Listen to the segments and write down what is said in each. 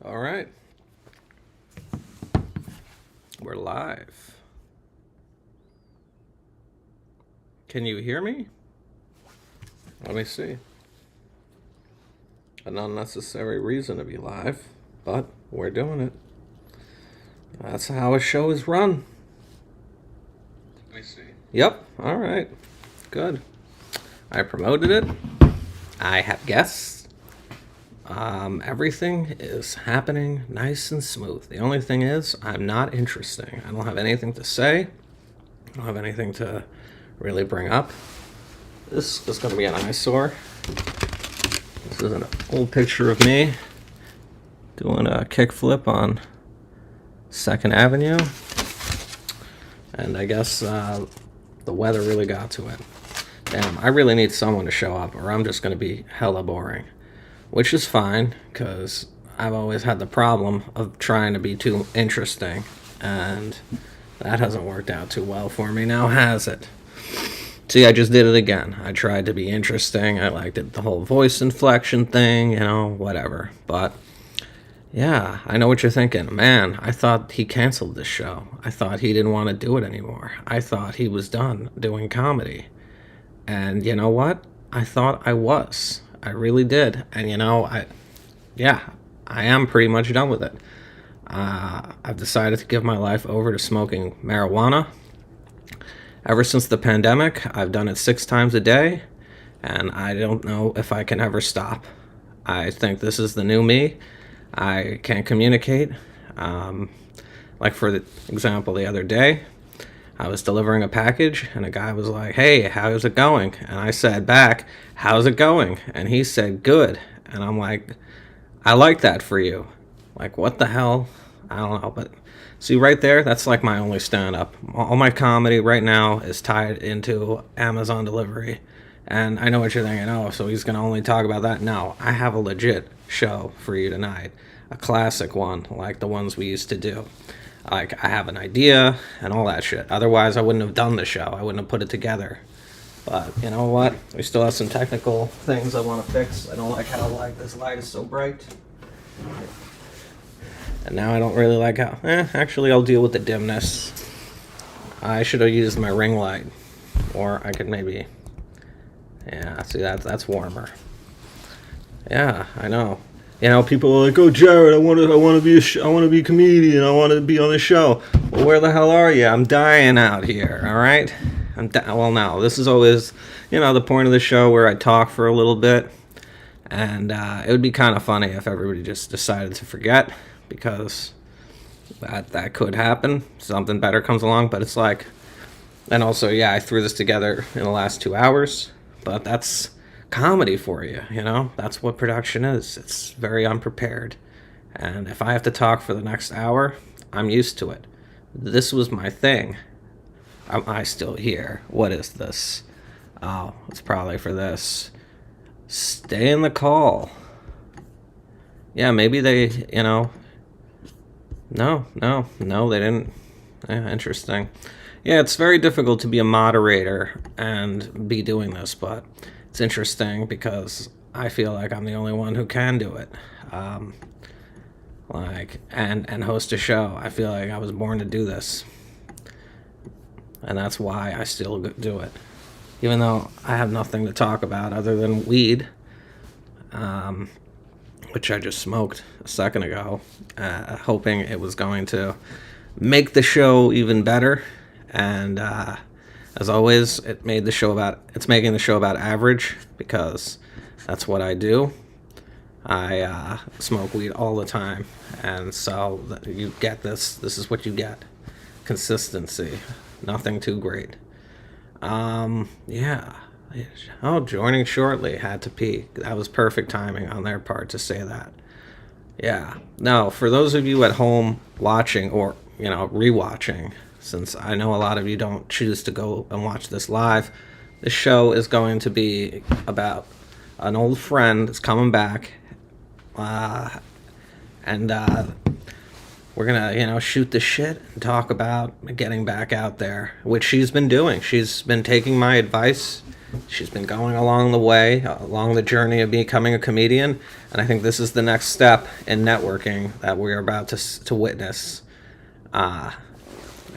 All right, we're live. Can you hear me? Let me see. An unnecessary reason to be live, but we're doing it. That's how a show is run. Let me see. Yep, all right. Good. I promoted it. I have guests. Everything is happening nice and smooth. The only thing is, I'm not interesting. I don't have anything to say. I don't have anything to really bring up. This is going to be an eyesore. This is an old picture of me doing a kickflip on 2nd Avenue. And I guess the weather really got to it. Damn, I really need someone to show up or I'm just going to be hella boring. Which is fine, because I've always had the problem of trying to be too interesting. And that hasn't worked out too well for me now, has it? See, I just did it again. I tried to be interesting. I liked it, the whole voice inflection thing, whatever. But, yeah, I know what you're thinking. Man, I thought he canceled this show. I thought he didn't want to do it anymore. I thought he was done doing comedy. And you know what? I thought I was. I really did. And I am pretty much done with it. I've decided to give my life over to smoking marijuana. Ever since the pandemic, I've done it 6 times a day, and I don't know if I can ever stop. I think this is the new me. I can't communicate. Like, for example, the other day, I was delivering a package, and a guy was like, "Hey, how's it going?" And I said back, "How's it going?" And he said, "Good." And I'm like, I like that for you. Like, what the hell? I don't know. But see, right there, that's like my only stand-up. All my comedy right now is tied into Amazon delivery. And I know what you're thinking. Oh, so he's going to only talk about that? No, I have a legit show for you tonight. A classic one, like the ones we used to do. Like, I have an idea and all that shit. Otherwise, I wouldn't have done the show. I wouldn't have put it together. But you know what? We still have some technical things I want to fix. I don't like how this light is so bright. And now I don't really like how... actually, I'll deal with the dimness. I should have used my ring light. Or I could maybe... Yeah, see, that's warmer. Yeah, I know. People are like, "Oh, Jared, I want to be a comedian. I want to be on the show." Well, where the hell are you? I'm dying out here. All right. Well, now this is always, the point of the show where I talk for a little bit, and it would be kind of funny if everybody just decided to forget, because that could happen. Something better comes along, but it's like, and also, yeah, I threw this together in the last 2 hours, but that's comedy for you, that's what production is. It's very unprepared, and if I have to talk for the next hour, I'm used to it. This was my thing. Am I still here? What is this? Oh, it's probably for this. Stay in the call. Yeah, maybe they, no, they didn't. Interesting. Yeah, it's very difficult to be a moderator and be doing this, but it's interesting because I feel like I'm the only one who can do it. And host a show. I feel like I was born to do this. And that's why I still do it. Even though I have nothing to talk about other than weed, which I just smoked a second ago, hoping it was going to make the show even better. And as always, it's making the show about average, because that's what I do. I smoke weed all the time, and so you get this. This is what you get: consistency. Nothing too great. Yeah. Oh, joining shortly. Had to pee. That was perfect timing on their part to say that. Yeah. Now, for those of you at home watching or rewatching, since I know a lot of you don't choose to go and watch this live, this show is going to be about an old friend that's coming back, and we're gonna shoot the shit and talk about getting back out there, which she's been doing. She's been taking my advice She's been going along the way, along the journey of becoming a comedian, and I think this is the next step in networking that we're about to witness. I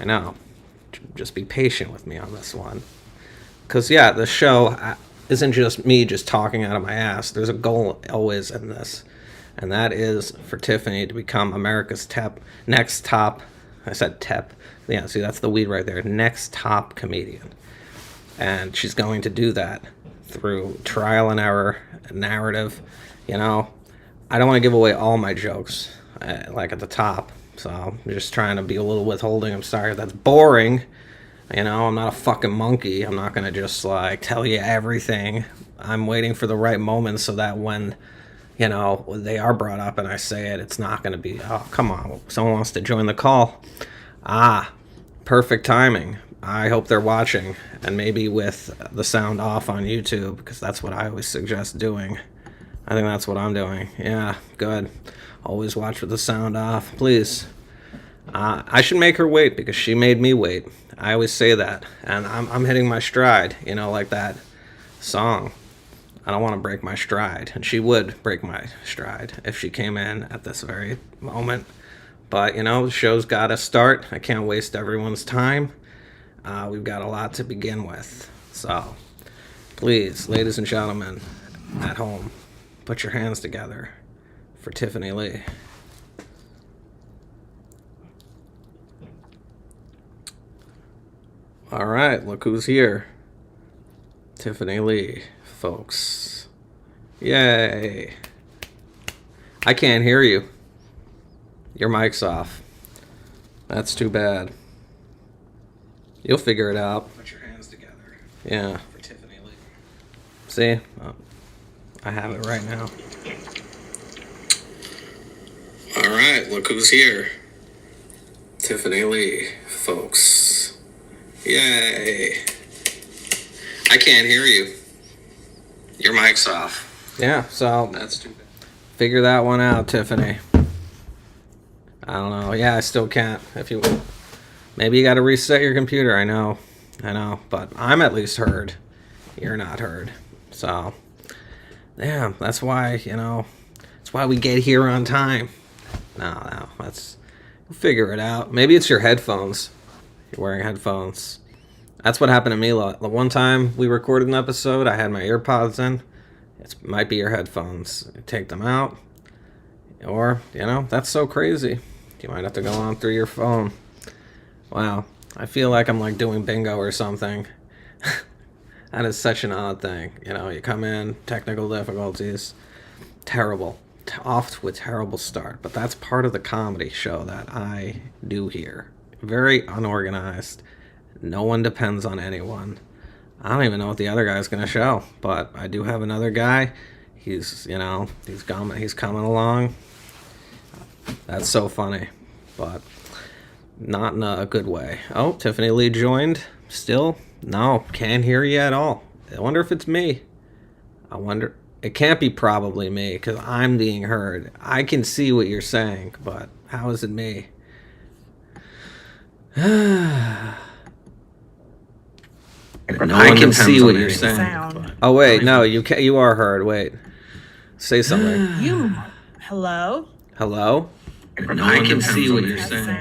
know. Just be patient with me on this one. Because, yeah, the show isn't just me just talking out of my ass. There's a goal always in this, and that is for Tiffany to become America's next top. I said tep. Yeah, see, that's the weed right there. Next top comedian. And she's going to do that through trial and error, narrative. You know, I don't want to give away all my jokes, like at the top. So I'm just trying to be a little withholding. I'm sorry if that's boring. You know, I'm not a fucking monkey. I'm not going to just, like, tell you everything. I'm waiting for the right moment so that when, you know, they are brought up and I say it, it's not going to be, oh, come on, someone wants to join the call. Perfect timing. I hope they're watching, and maybe with the sound off on YouTube, because that's what I always suggest doing. I think that's what I'm doing. Yeah, good. Always watch with the sound off, please. I should make her wait because she made me wait. I always say that, and I'm hitting my stride, you know, like that song. I don't want to break my stride, and she would break my stride if she came in at this very moment. But, you know, the show's got to start. I can't waste everyone's time. We've got a lot to begin with. So, please, ladies and gentlemen at home, put your hands together for Tiffany Lee. All right, look who's here. Tiffany Lee, folks. Yay. I can't hear you. Your mic's off. That's too bad. You'll figure it out. Put your hands together. Yeah. For Tiffany Lee. See? Oh, I have it right now. All right, look who's here. Tiffany Lee, folks. Yay. I can't hear you. Your mic's off. Yeah, so that's too bad. Figure that one out, Tiffany. I don't know. Yeah, I still can't. If you maybe you got to reset your computer. I know, but I'm at least heard. You're not heard. So, yeah, that's why, you know, that's why we get here on time. No, we'll figure it out. Maybe it's your headphones. You're wearing headphones. That's what happened to me. The one time we recorded an episode, I had my earpods in. It might be your headphones. Take them out. Or, you know, that's so crazy. You might have to go on through your phone. Wow. I feel like I'm like doing bingo or something. That is such an odd thing. You know, you come in, technical difficulties. Terrible. Off to a terrible start. But that's part of the comedy show that I do here. Very unorganized. No one depends on anyone. I don't even know what the other guy's going to show. But I do have another guy. He's coming along. That's so funny, but not in a good way. Oh, Tiffany Lee joined. Still, no, can't hear you at all. I wonder if it's me. It can't be probably me because I'm being heard. I can see what you're saying, but how is it me? I can see what you're saying. Oh wait, no, you are heard. Wait, say something. Hello? Hello? I can see what you're saying.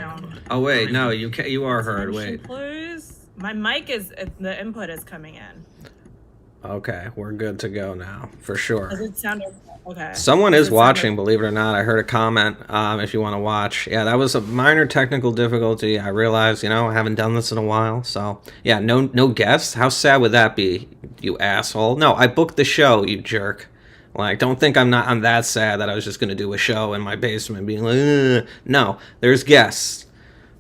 Oh wait, no, you are heard. Wait. Please. My mic the input is coming in. Okay, we're good to go now, for sure. Does it sound okay? Someone is watching, believe it or not. I heard a comment, if you want to watch. Yeah, that was a minor technical difficulty. I realized, I haven't done this in a while. So, yeah, no guests? How sad would that be, you asshole? No, I booked the show, you jerk. Like, don't think I'm that sad that I was just going to do a show in my basement being like, ugh. No, there's guests.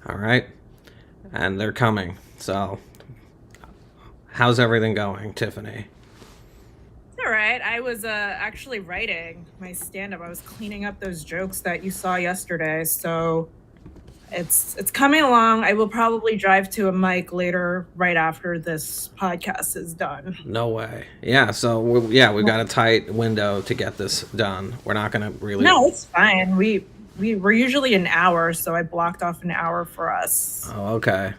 All right? And they're coming. So, how's everything going, Tiffany? All right. I was actually writing my stand-up. I was cleaning up those jokes that you saw yesterday. So it's coming along. I will probably drive to a mic later, right after this podcast is done. No way. Yeah. So we've got a tight window to get this done. We're not going to really. No, it's fine. We're usually an hour, so I blocked off an hour for us. Oh, okay.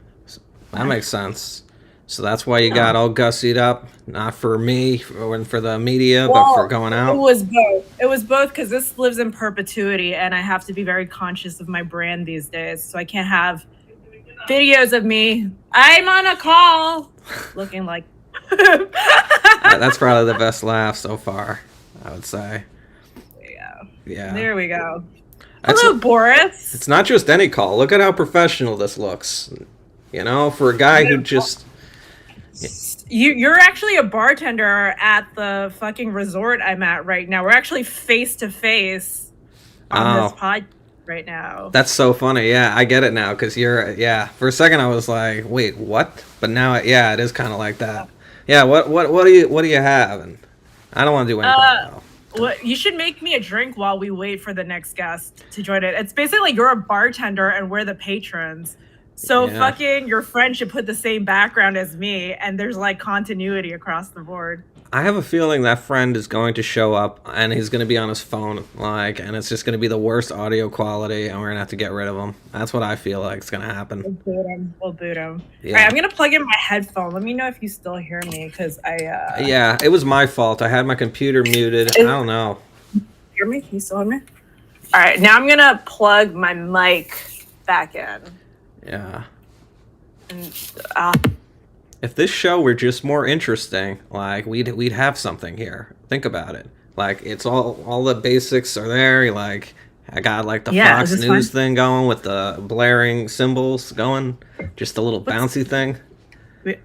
That makes sense. So that's why you Yeah. got all gussied up, not for me or for the media, but for Well, going it out. was both. It was both because this lives in perpetuity, and I have to be very conscious of my brand these days. So I can't have videos of me. I'm on a call, looking like. That's probably the best laugh so far, I would say. Yeah. Yeah. There we go. That's Hello, Boris. It's not just any call. Look at how professional this looks. You know, for a guy who just You're actually a bartender at the fucking resort I'm at right now. We're actually face to face on this oh, pod right now. that's so funny. Yeah, I get it now because yeah. For a second, I was like, wait, what? But now, yeah, it is kind of like that. Yeah. What do you have? And I don't want to do improv though. What you should make me a drink while we wait for the next guest to join it. It's basically you're a bartender and we're the patrons. So Yeah. fucking your friend should put the same background as me, and there's like continuity across the board. I have a feeling that friend is going to show up and he's going to be on his phone, like, and it's just going to be the worst audio quality, and we're going to have to get rid of him. That's what I feel like is going to happen. We'll boot him. We'll boot him. Yeah. All right, I'm gonna plug in my headphone. Let me know if you still hear me, because I Yeah, it was my fault. I had my computer muted. I don't know. hear me. Can you still hear me? All right, now I'm gonna plug my mic back in. Yeah. And If this show were just more interesting, like we'd have something here. Think about it. Like it's all the basics are there. Like I got like the Yeah, Fox is this News fun? thing going with the blaring cymbals going. Just a little bouncy thing.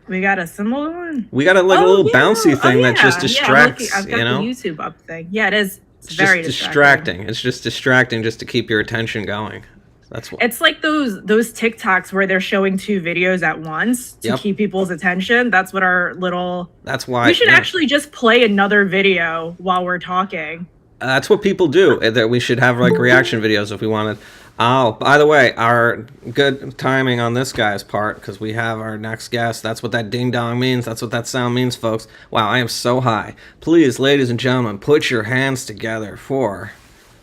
we got a similar one. We got a like a little bouncy thing that just Yeah, distracts. I've got You know, the YouTube up thing. Yeah, it is. It's it's very just distracting. distracting. It's just distracting just to keep your attention going. That's what. It's like those TikToks where they're showing two videos at once to Yep. keep people's attention. That's what our little. That's why. We should yeah. actually just play another video while we're talking. That's what people do. That we should have like reaction videos if we wanted. Oh, by the way, our good timing on this guy's part because we have our next guest. That's what that ding dong means. That's what that sound means, folks. Wow, I am so high. Please, ladies and gentlemen, put your hands together for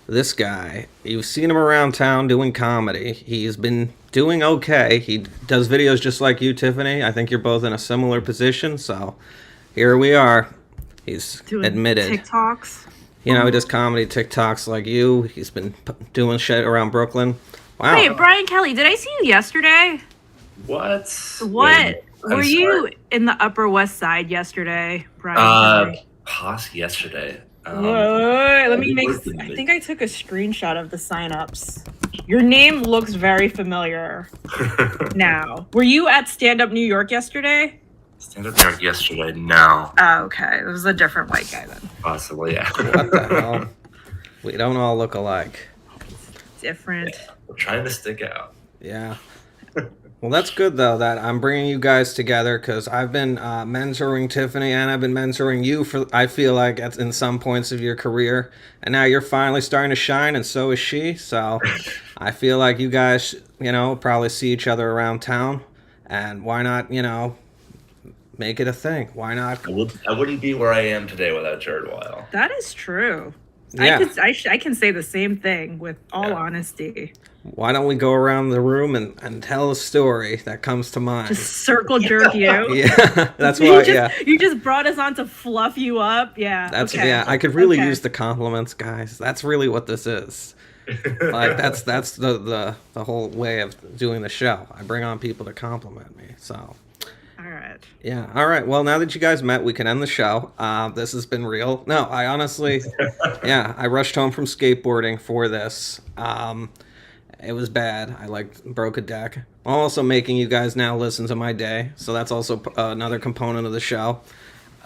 this guy. You've seen him around town doing comedy. He's been doing okay. He does videos just like you, Tiffany. I think you're both in a similar position. So here we are. He's Doing admitted. TikToks. You know, he does comedy TikToks like you. He's been doing shit around Brooklyn. Wow. Wait, Brian Kelly, did I see you yesterday? What? What? I'm Were you sorry. in the Upper West Side yesterday, Brian Kelly? Yesterday. Whoa, let me make. working I with- think I took a screenshot of the signups. Your name looks very familiar now. Were you at Stand Up New York yesterday? Stand up there yesterday. No, Oh, okay. It was a different white guy then. possibly. Yeah. What the hell? We don't all look alike. Different. We're trying to stick out. Yeah. Well, that's good, though, that I'm bringing you guys together because I've been mentoring Tiffany and I've been mentoring you for, I feel like, in some points of your career. And now you're finally starting to shine, and so is she. So I feel like you guys, you know, probably see each other around town. And why not, you know, make it a thing? Why not? I wouldn't be where I am today without Jared Weil. That is true. Yeah. I can say the same thing with all Yeah. honesty. Why don't we go around the room and tell a story that comes to mind? Just circle jerk you. Yeah, that's why. You just brought us on to fluff you up. Yeah. That's okay. yeah. I could really Okay. use the compliments, guys. That's really what this is. Like that's the whole way of doing the show. I bring on people to compliment me. So All right. yeah. All right. Well, now that you guys met, we can end the show. This has been real. No, I honestly, yeah, I rushed home from skateboarding for this. It was bad. I broke a deck. I'm also making you guys now listen to my day, so that's also another component of the show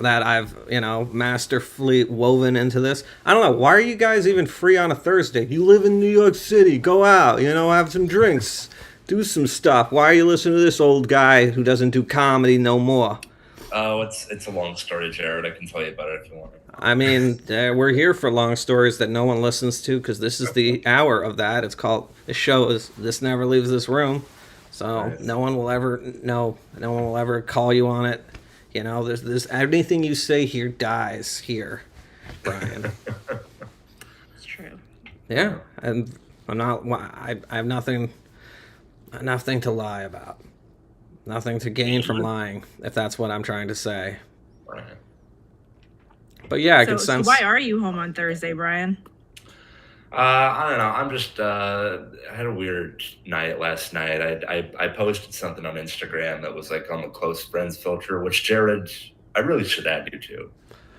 that I've, you know, masterfully woven into this. I don't know, why are you guys even free on a Thursday? You live in New York City, go out, you know, have some drinks, do some stuff. Why are you listening to this old guy who doesn't do comedy no more? Oh, it's a long story, Jared. I can tell you about it if you want. I mean, we're here for long stories that no one listens to because this is the hour of that. It's called, the show is This Never Leaves This Room. So Nice. no one will ever call you on it. You know, there's anything you say here dies here, Brian. It's true. Yeah, and I have nothing to lie about. Nothing to gain from lying, if that's what I'm trying to say. Right. But yeah, I So, could so sense. why are you home on Thursday, Brian? I don't know. I'm just. I had a weird night last night. I posted something on Instagram that was like on the close friends filter, which Jared, I really should add you to.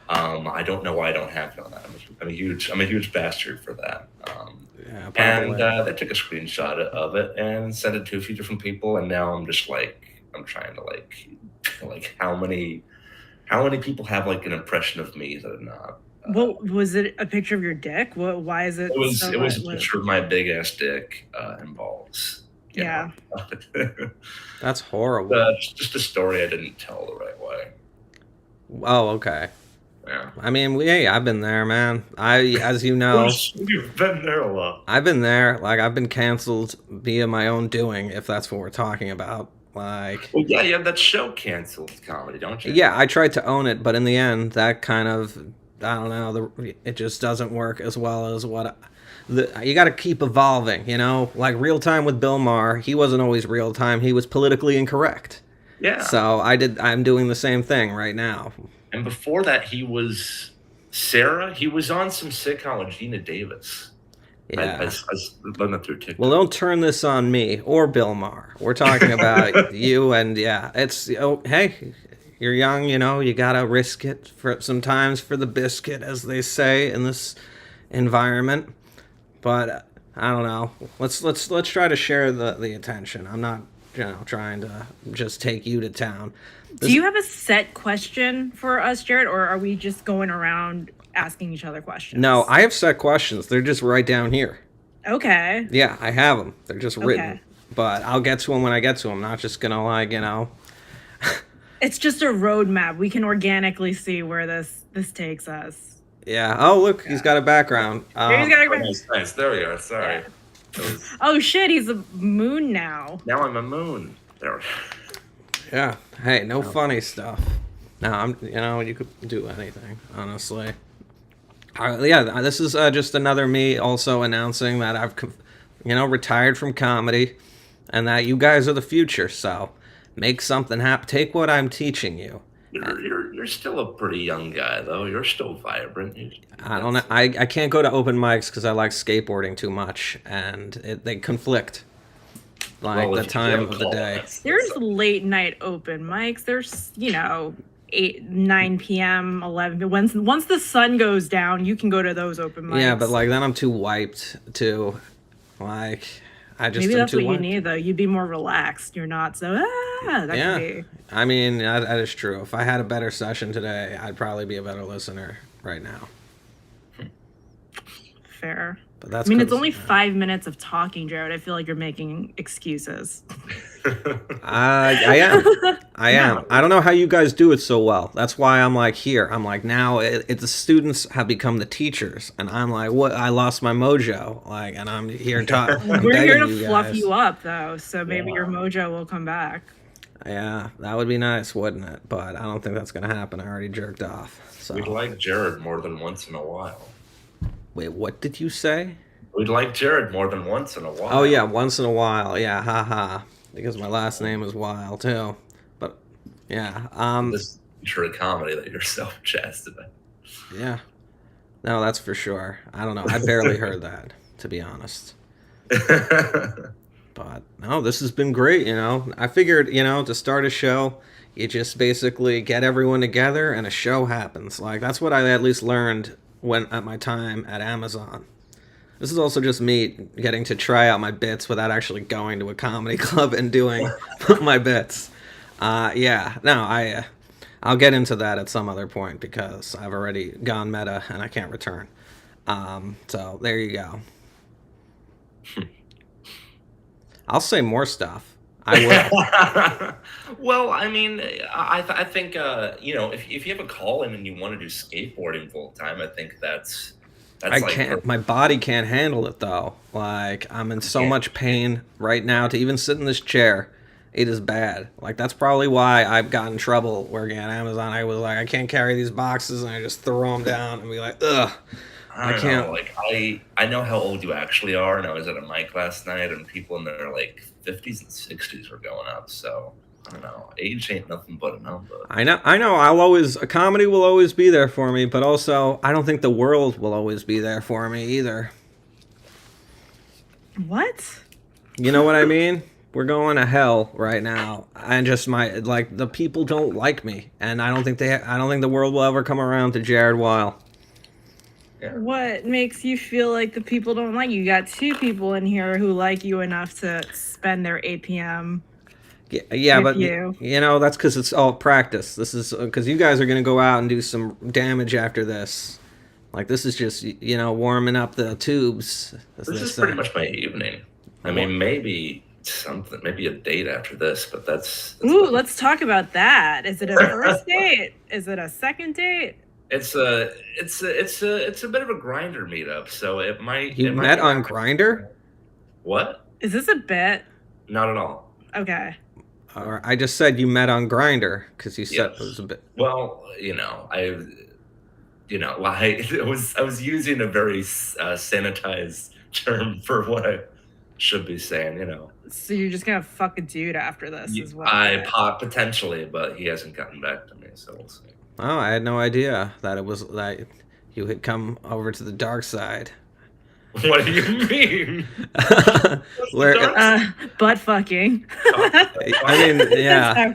I don't know why I don't have you on that. I'm a huge bastard for that. Yeah, And probably. they took a screenshot of it and sent it to a few different people, and now I'm just like, I'm trying to like how many people have like an impression of me that are not. Well, was it a picture of your dick? What? Why is it? It was so it was a what- picture of my big ass dick and balls. you Yeah. know. That's horrible. It's just a story I didn't tell the right way. Oh, okay. Yeah. I mean, hey, I've been there, man. As you know, You've been there a lot. I've been there. Like, I've been canceled via my own doing, if that's what we're talking about. Like, Well, yeah, you have that show canceled comedy, don't you? yeah, I tried to own it, but in the end, that kind of, I don't know, it just doesn't work as well as you got to keep evolving, you know? Like, Real Time with Bill Maher, he wasn't always real time, he was politically incorrect. Yeah. So I'm doing the same thing right now. And before that, he was Sarah. He was on some sitcom with Gina Davis. Yeah. I learned that through TikTok. Well, don't turn this on me or Bill Maher. We're talking about you, and yeah, it's hey, you're young, you know, you gotta risk it for sometimes for the biscuit, as they say in this environment. But I don't know. Let's try to share the attention. I'm not, trying to just take you to town. Do you have a set question for us, Jared, or are we just going around asking each other questions? No, I have set questions. They're just right down here. Okay. Yeah, I have them. They're just written. Okay. But I'll get to them when I get to them. Not just gonna It's just a roadmap. We can organically see where this takes us. Yeah. Oh, look, he's got a background. Here's got a- Nice. There we are. Sorry. Oh shit, he's a moon now. Now I'm a moon. There. Yeah. Hey, no funny stuff. No, you could do anything, honestly. Yeah, this is just another me also announcing that I've, retired from comedy, and that you guys are the future. So, make something happen. Take what I'm teaching you. You're still a pretty young guy though. You're still vibrant. I don't know. I can't go to open mics because I like skateboarding too much, and they conflict. Like the time of the day. There's late night open mics. There's 8, 9 p.m., 11. Once the sun goes down, you can go to those open mics. Yeah, but like then I'm too wiped to, like, I just maybe am that's too what you wiped. need though. You'd be more relaxed. You're not so that Yeah. could be. I mean, that is true. If I had a better session today, I'd probably be a better listener right now. Fair. But that's. I mean, it's 'cause- only 5 minutes of talking, Jared. I feel like you're making excuses. I am. I am. No. I don't know how you guys do it so well. That's why I'm like here. I'm like now. The students have become the teachers, and I'm like, what? I lost my mojo. Like, and I'm here talking. We're here to fluff you up, though, so maybe Yeah. your mojo will come back. Yeah, that would be nice, wouldn't it? But I don't think that's gonna happen. I already jerked off. So. We'd like Jared more than once in a while. Wait, what did you say? We'd like Jared more than once in a while. Oh yeah, once in a while. Yeah, haha. Because my last name is Weil too. But yeah, This true comedy that you're so jazzed about. yeah. No, that's for sure. I don't know. I barely heard that, to be honest. But no, this has been great, I figured, to start a show, you just basically get everyone together and a show happens. Like that's what I at least learned when at my time at Amazon. This is also just me getting to try out my bits without actually going to a comedy club and doing my bits. Yeah, no, I'll get into that at some other point because I've already gone meta and I can't return. So there you go. I'll say more stuff. I will. Well, I mean, I think if you have a call in and you want to do skateboarding full time, I think that's I can't. My body can't handle it though. Like I'm in so can't. much pain right now to even sit in this chair. It is bad. Like that's probably why I've gotten in trouble working at Amazon. I was like, I can't carry these boxes, and I just throw them down and be like, ugh. I I can't- know, like I know how old you actually are, and I was at a mic last night, and people in their like 50s and 60s were going up. So I don't know. Age ain't nothing but a number. I know. A comedy will always be there for me, but also I don't think the world will always be there for me either. What? You know what I mean? We're going to hell right now, and just the people don't like me, and I don't think the world will ever come around to Jared Weil. Yeah. What makes you feel like the people don't like you? You got 2 people in here who like you enough to spend their 8 p.m. Yeah, with but you. that's because it's all practice. This is because you guys are gonna go out and do some damage after this. Like this is just warming up the tubes. This is pretty much my evening. I mean, maybe a date after this, but that's Ooh, let's talk about that. Is it a first date? Is it a second date? It's a bit of a grinder meetup, so it might. You met on Grindr? What? Is this a bit? Not at all. Okay. Or I just said you met on Grindr because you said it was a bit. Well, I was using a very sanitized term for what I should be saying. So you're just gonna fuck a dude after this as well? Potentially, but he hasn't gotten back to me, so we'll see. Oh, I had no idea that you had come over to the dark side. What do you mean? Butt fucking. I mean, yeah.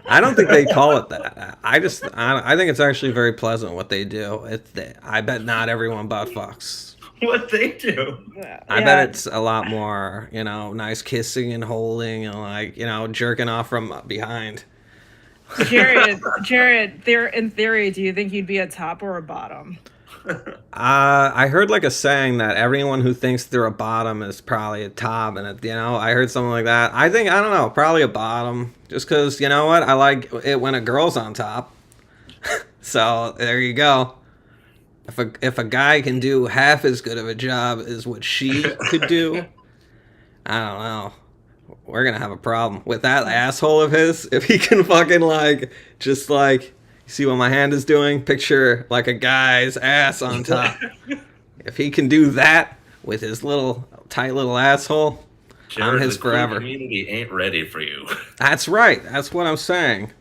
I don't think they call it that. I think it's actually very pleasant what they do. I bet not everyone butt fucks. What they do? I bet it's a lot more, nice kissing and holding and jerking off from behind. Jared, in theory, do you think you'd be a top or a bottom? I heard a saying that everyone who thinks they're a bottom is probably a top, and I heard something like that. I don't know, probably a bottom, just because you know what, I like it when a girl's on top. So there you go. If a guy can do half as good of a job as what she could do, I don't know. We're gonna have a problem with that asshole of his if he can fucking you see what my hand is doing? Picture a guy's ass on top. If he can do that with his tight little asshole, Jared, I'm his forever. The community ain't ready for you. That's right. That's what I'm saying.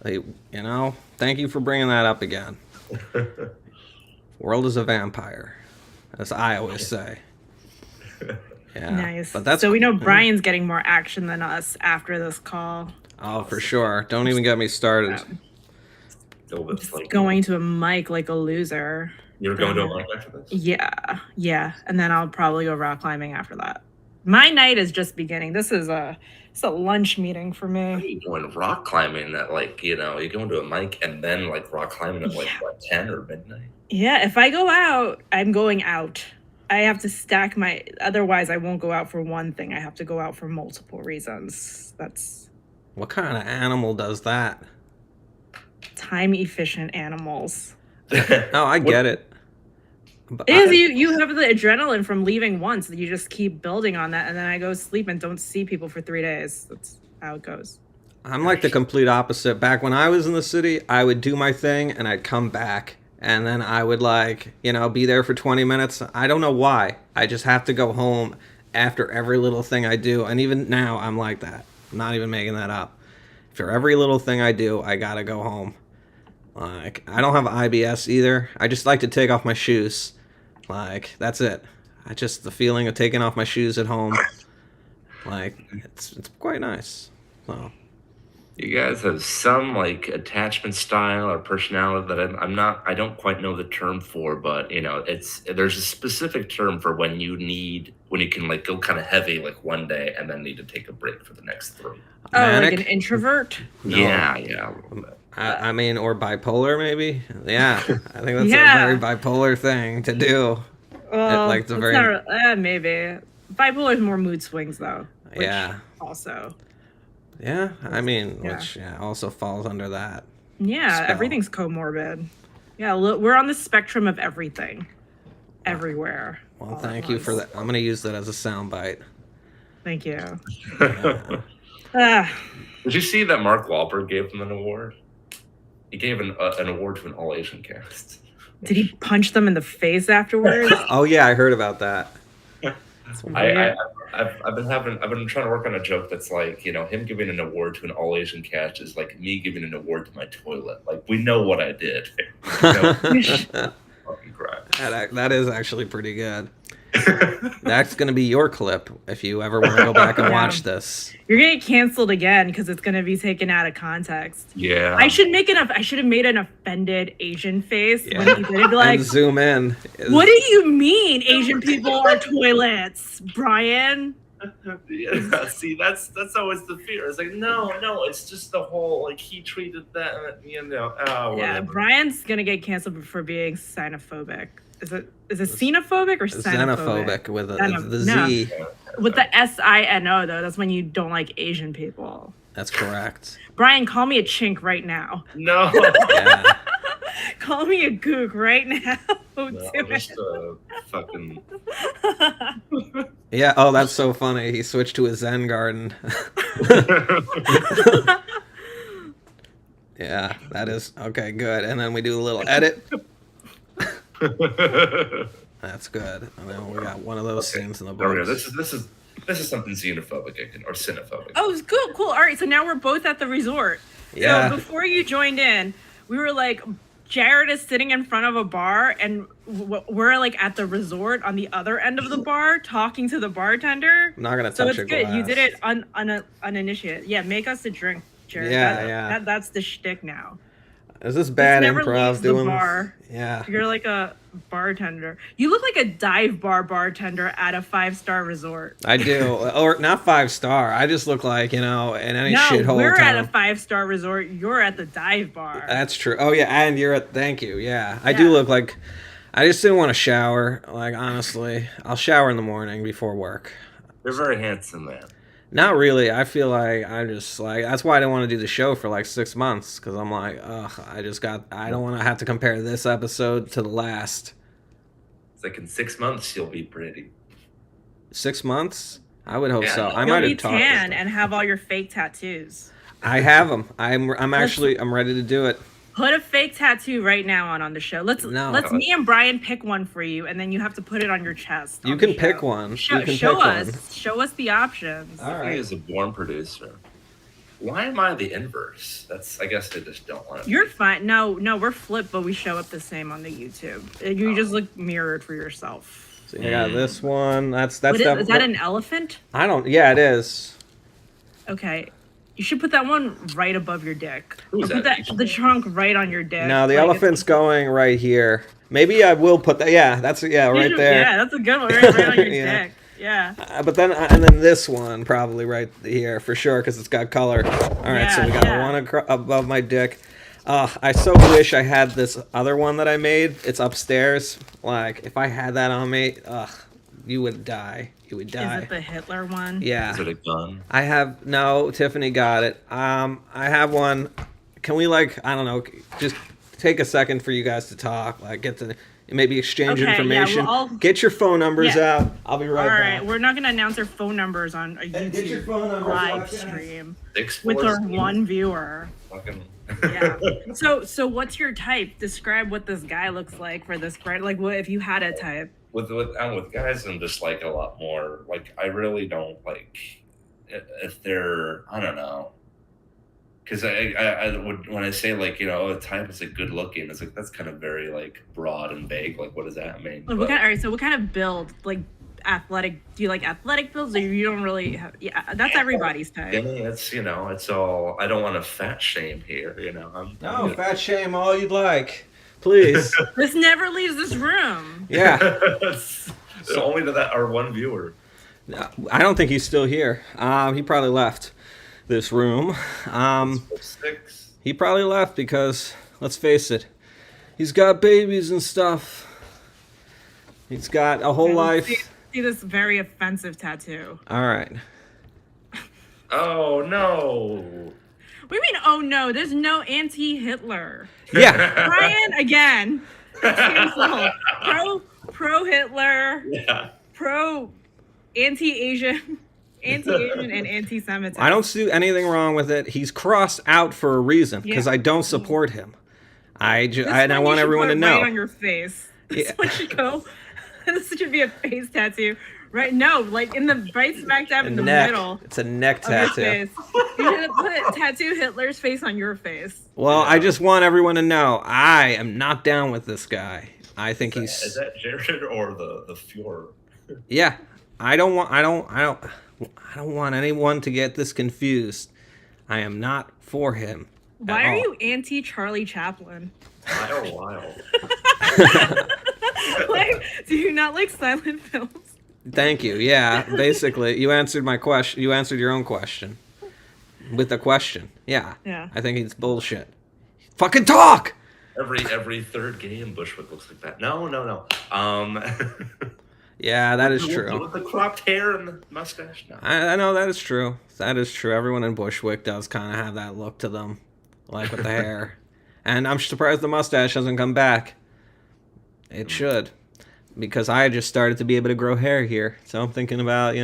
Thank you for bringing that up again. World is a vampire, as I always say. Yeah. Nice. But so we know Brian's getting more action than us after this call. Oh, for sure. Don't even get me started. Just going to a mic like a loser. You're going to a mic after this? Yeah. And then I'll probably go rock climbing after that. My night is just beginning. It's a lunch meeting for me. Are you going rock climbing at you're going to a mic and then rock climbing at 10 or midnight? Yeah, if I go out, I'm going out. I have to stack otherwise I won't go out for one thing. I have to go out for multiple reasons. That's what kind of animal does that? Time efficient animals. Oh, I get it. But you have the adrenaline from leaving once. You just keep building on that, and then I go sleep and don't see people for 3 days. That's how it goes. I'm the complete opposite. Back when I was in the city, I would do my thing and I'd come back. And then I would be there for 20 minutes. I don't know why. I just have to go home after every little thing I do. And even now, I'm like that. I'm not even making that up. For every little thing I do, I gotta go home. I don't have IBS either. I just like to take off my shoes. That's it. The feeling of taking off my shoes at home. It's quite nice. So. You guys have some attachment style or personality that I don't quite know the term for, but there's a specific term for when you can go kind of heavy one day and then need to take a break for the next 3. Oh, like an introvert? No. Yeah. I mean, or bipolar maybe. Yeah, I think that's a very bipolar thing to do. Well, maybe bipolar is more mood swings though. Yeah. Also. Yeah, I mean, which also falls under that. Yeah, spell. Everything's comorbid. Yeah, we're on the spectrum of everything, everywhere. Well, thank you for that. I'm going to use that as a soundbite. Thank you. Yeah. Did you see that Mark Wahlberg gave him an award? He gave an award to an all-Asian cast. Did he punch them in the face afterwards? Oh, yeah, I heard about that. I've been trying to work on a joke that's like, him giving an award to an all Asian cast is like me giving an award to my toilet. Like, we know what I did. Fucking crap. That is actually pretty good. That's going to be your clip if you ever want to go back and watch this. You're gonna get canceled again because it's gonna be taken out of context. Yeah. I should have made an offended Asian face when he did it. Like, and zoom in. What do you mean Asian people are toilets, Brian? Yeah, see, that's always the fear. It's like, no, it's just the whole, like, he treated that, Yeah, whatever. Brian's gonna get canceled for being xenophobic. Is it xenophobic or xenophobic? Xenophobic with the No. Z. With the SINO though, that's when you don't like Asian people. That's correct. Brian, call me a chink right now. No. Yeah. Call me a gook right now. No, Do just it. fucking. Yeah. Oh, that's so funny. He switched to a Zen garden. Yeah, that is okay. Good. And then we do a little edit. That's good. And then we got one of those scenes in the There we go. books. This is something xenophobic or cinephobic. Oh, it's cool. All right, so now we're both at the resort. Yeah. So before you joined in, we were like, Jared is sitting in front of a bar, and we're like at the resort on the other end of the bar talking to the bartender. I'm not gonna touch So it's your good. glass. You did it uninitiated. Yeah, make us a drink, Jared. Yeah. That's the shtick now. Is this bad never improv leaves the doing bar. this? Yeah. You're like a bartender. You look like a dive bar bartender at a 5-star resort. I do. Or not 5-star. I just look like, in any No, shithole we're town. at a 5-star resort. You're at the dive bar. That's true. Oh yeah, and thank you. Yeah. I do look like I just didn't want to shower. Like, honestly, I'll shower in the morning before work. You're very handsome, man. Not really. I feel like I'm just like, that's why I didn't want to do the show for like 6 months, because I'm like, ugh, I don't want to have to compare this episode to the last. It's like in 6 months you'll be pretty. 6 months? I would hope Yeah, so. no. I You'll might be have talked. tan and have all your fake tattoos. I have them. I'm ready to do it. Put a fake tattoo right now on the show. Let's me and Brian pick one for you, and then you have to put it on your chest. You on can the pick show. one. Show You can show pick us. one. Show us the options. All He right. is a born producer. Why am I the inverse? I guess they just don't want to. You're fine. No, we're flipped, but we show up the same on the YouTube. You just look mirrored for yourself. So you got this one. That's What is that an elephant? I don't. Yeah, it is. Okay. You should put that one right above your dick. Who's Or put that? the trunk right on your dick. No, the Like, elephant's going right here. Maybe I will put that. Yeah, that's right there. Yeah, that's a good one. Right on your Yeah. dick. Yeah. But then and then this one probably right here for sure because it's got color. All right, so we got one above my dick. I so wish I had this other one that I made. It's upstairs. Like if I had that on me, you would die. You would die. Is it the Hitler one? Yeah. Is it a gun? I have no. Tiffany got it. I have one. Can we I don't know, just take a second for you guys to talk, get to maybe exchange Okay, yeah, information. well, Get your phone numbers out. I'll be right All back. right, we're not gonna announce our phone numbers on a Get your YouTube phone numbers live out, guys. stream 6 with 4 our one viewer. Fucking. Yeah. So what's your type? Describe what this guy looks like for this brand. Like, what if you had a type? with guys, I'm just like a lot more like I really don't like if they're I don't know because I would when I say a type is like good looking, it's like that's kind of very like broad and vague. Like what does that mean? All right. So what kind of build? Like athletic? Do you like athletic builds, or you don't really have? Yeah, that's everybody's type. Yeah, it's all. I don't want to fat shame here. I'm Fat shame all you'd like, please. This never leaves this room. Yeah. Only to our one viewer. I don't think he's still here. He probably left this room. 6. He probably left because, let's face it, he's got babies and stuff. He's got a whole life. See this very offensive tattoo. All right. Oh no. What do you mean? Oh no, there's no anti-Hitler. Yeah. Brian again. Canceled. Pro Hitler. Yeah. Pro anti-Asian and anti-Semitism. I don't see anything wrong with it. He's crossed out for a reason because I don't support him. I want everyone to know. Right on your face. This one should go. This should be a face tattoo Right? No, like in the right smack dab in the neck. middle It's a neck of your tattoo. face. You should put tattoo Hitler's face on your face. Well, Yeah. I just want everyone to know I am not down with this guy. I think Is he's that Jared or the Fuhrer? yeah. I don't want anyone to get this confused. I am not for him. Why at are all. you anti Charlie Chaplin? Wild. Like, do you not like silent films? Thank you. Yeah, basically, you answered my question. You answered your own question with a question. Yeah. Yeah. I think it's bullshit. Fucking talk. Every third game Bushwick looks like that. No. Yeah, that is With true. the cropped hair and the mustache. No. I know that is true. That is true. Everyone in Bushwick does kind of have that look to them, like with the hair. And I'm surprised the mustache hasn't come back. It should, because I just started to be able to grow hair here. So I'm thinking about,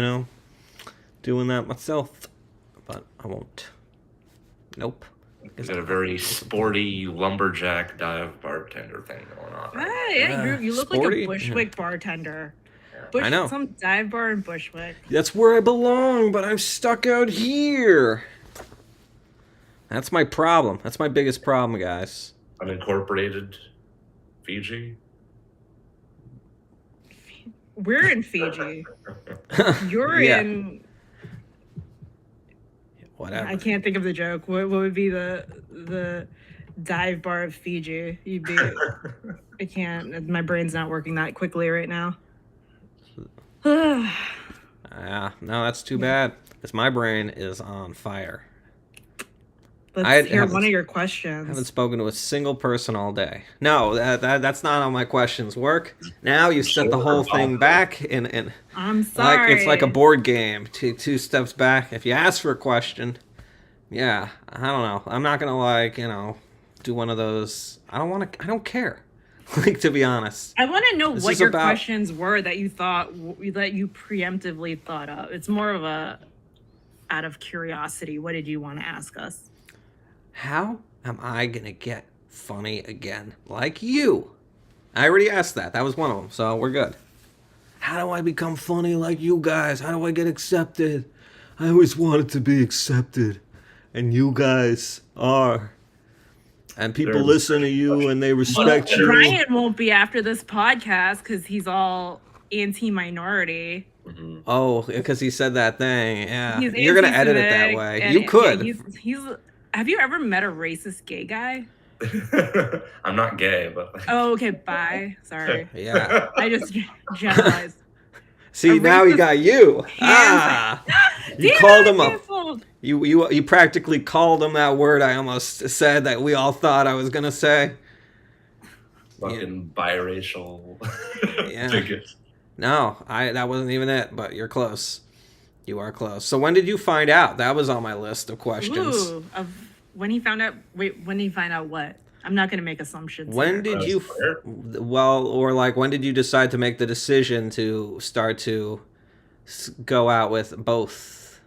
doing that myself. But I won't. Nope. He's got a very sporty lumberjack dive bartender thing going on. Right? Yeah, you look like sporty? a Bushwick bartender. I know. Some dive bar in Bushwick. That's where I belong, but I'm stuck out here. That's my problem. That's my biggest problem, guys. Unincorporated Fiji. We're in Fiji. You're Yeah. in. Whatever. I can't think of the joke. What would be the dive bar of Fiji? You'd be. I can't. My brain's not working that quickly right now. Yeah, no, that's too bad. Because my brain is on fire. Let's hear haven't- one of your I haven't questions. spoken to a single person all day. No, that's not how my questions work. Now you set the whole thing back and I'm sorry. like it's like a board game. Two steps back. If you ask for a question, yeah, I don't know. I'm not gonna do one of those. I don't care. Like, to be honest. I want to know This what is your about- questions were that you thought that you preemptively thought of. It's more of a out of curiosity. What did you want to ask us? How am I gonna get funny again like you? I already asked that. That was one of them, so we're good. How do I become funny like you guys? How do I get accepted? I always wanted to be accepted, and you guys are. And people There's- listen to you and they respect you. Brian won't be after this podcast because he's all anti-minority. Mhm. Oh, because he said that thing. Yeah, He's you're gonna edit it that anti-Semitic, way. and- You could. yeah, he's. Have you ever met a racist gay guy? I'm not gay, but Oh, okay. Bye. Sorry. Yeah. I just generalized. See, A now he racist- got you. Ah, you Damn, called I'm him a. canceled. You practically called him that word I almost said that we all thought I was gonna say. fucking biracial. Yeah. bigot. No, that wasn't even it, but you're close. You are close. So when did you find out? That was on my list of questions. Ooh, of when he found out. Wait, when did he find out what? I'm not going to make assumptions. When here. did you when did you decide to make the decision to start to go out with both?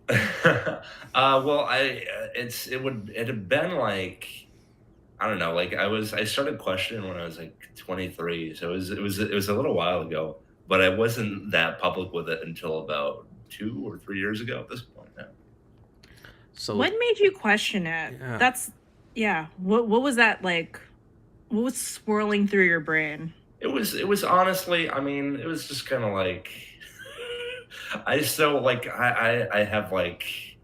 Well, it had been like, I don't know, like I started questioning when I was like 23, so it was a little while ago, but I wasn't that public with it until about 2 or 3 years ago at this point now. So What made you question it? Yeah. What was that like? What was swirling through your brain? It was honestly, I mean, it was just kind of like, I have like,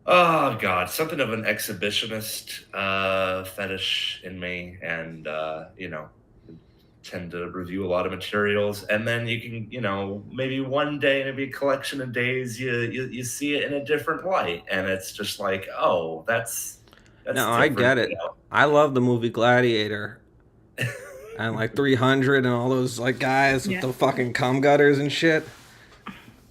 oh God, something of an exhibitionist fetish in me, and tend to review a lot of materials, and then you can, maybe one day, maybe a collection of days, you see it in a different light, and it's just like, oh, that's No, I get it. I love the movie Gladiator. And like 300 and all those like guys with Yeah. the fucking cum gutters and shit.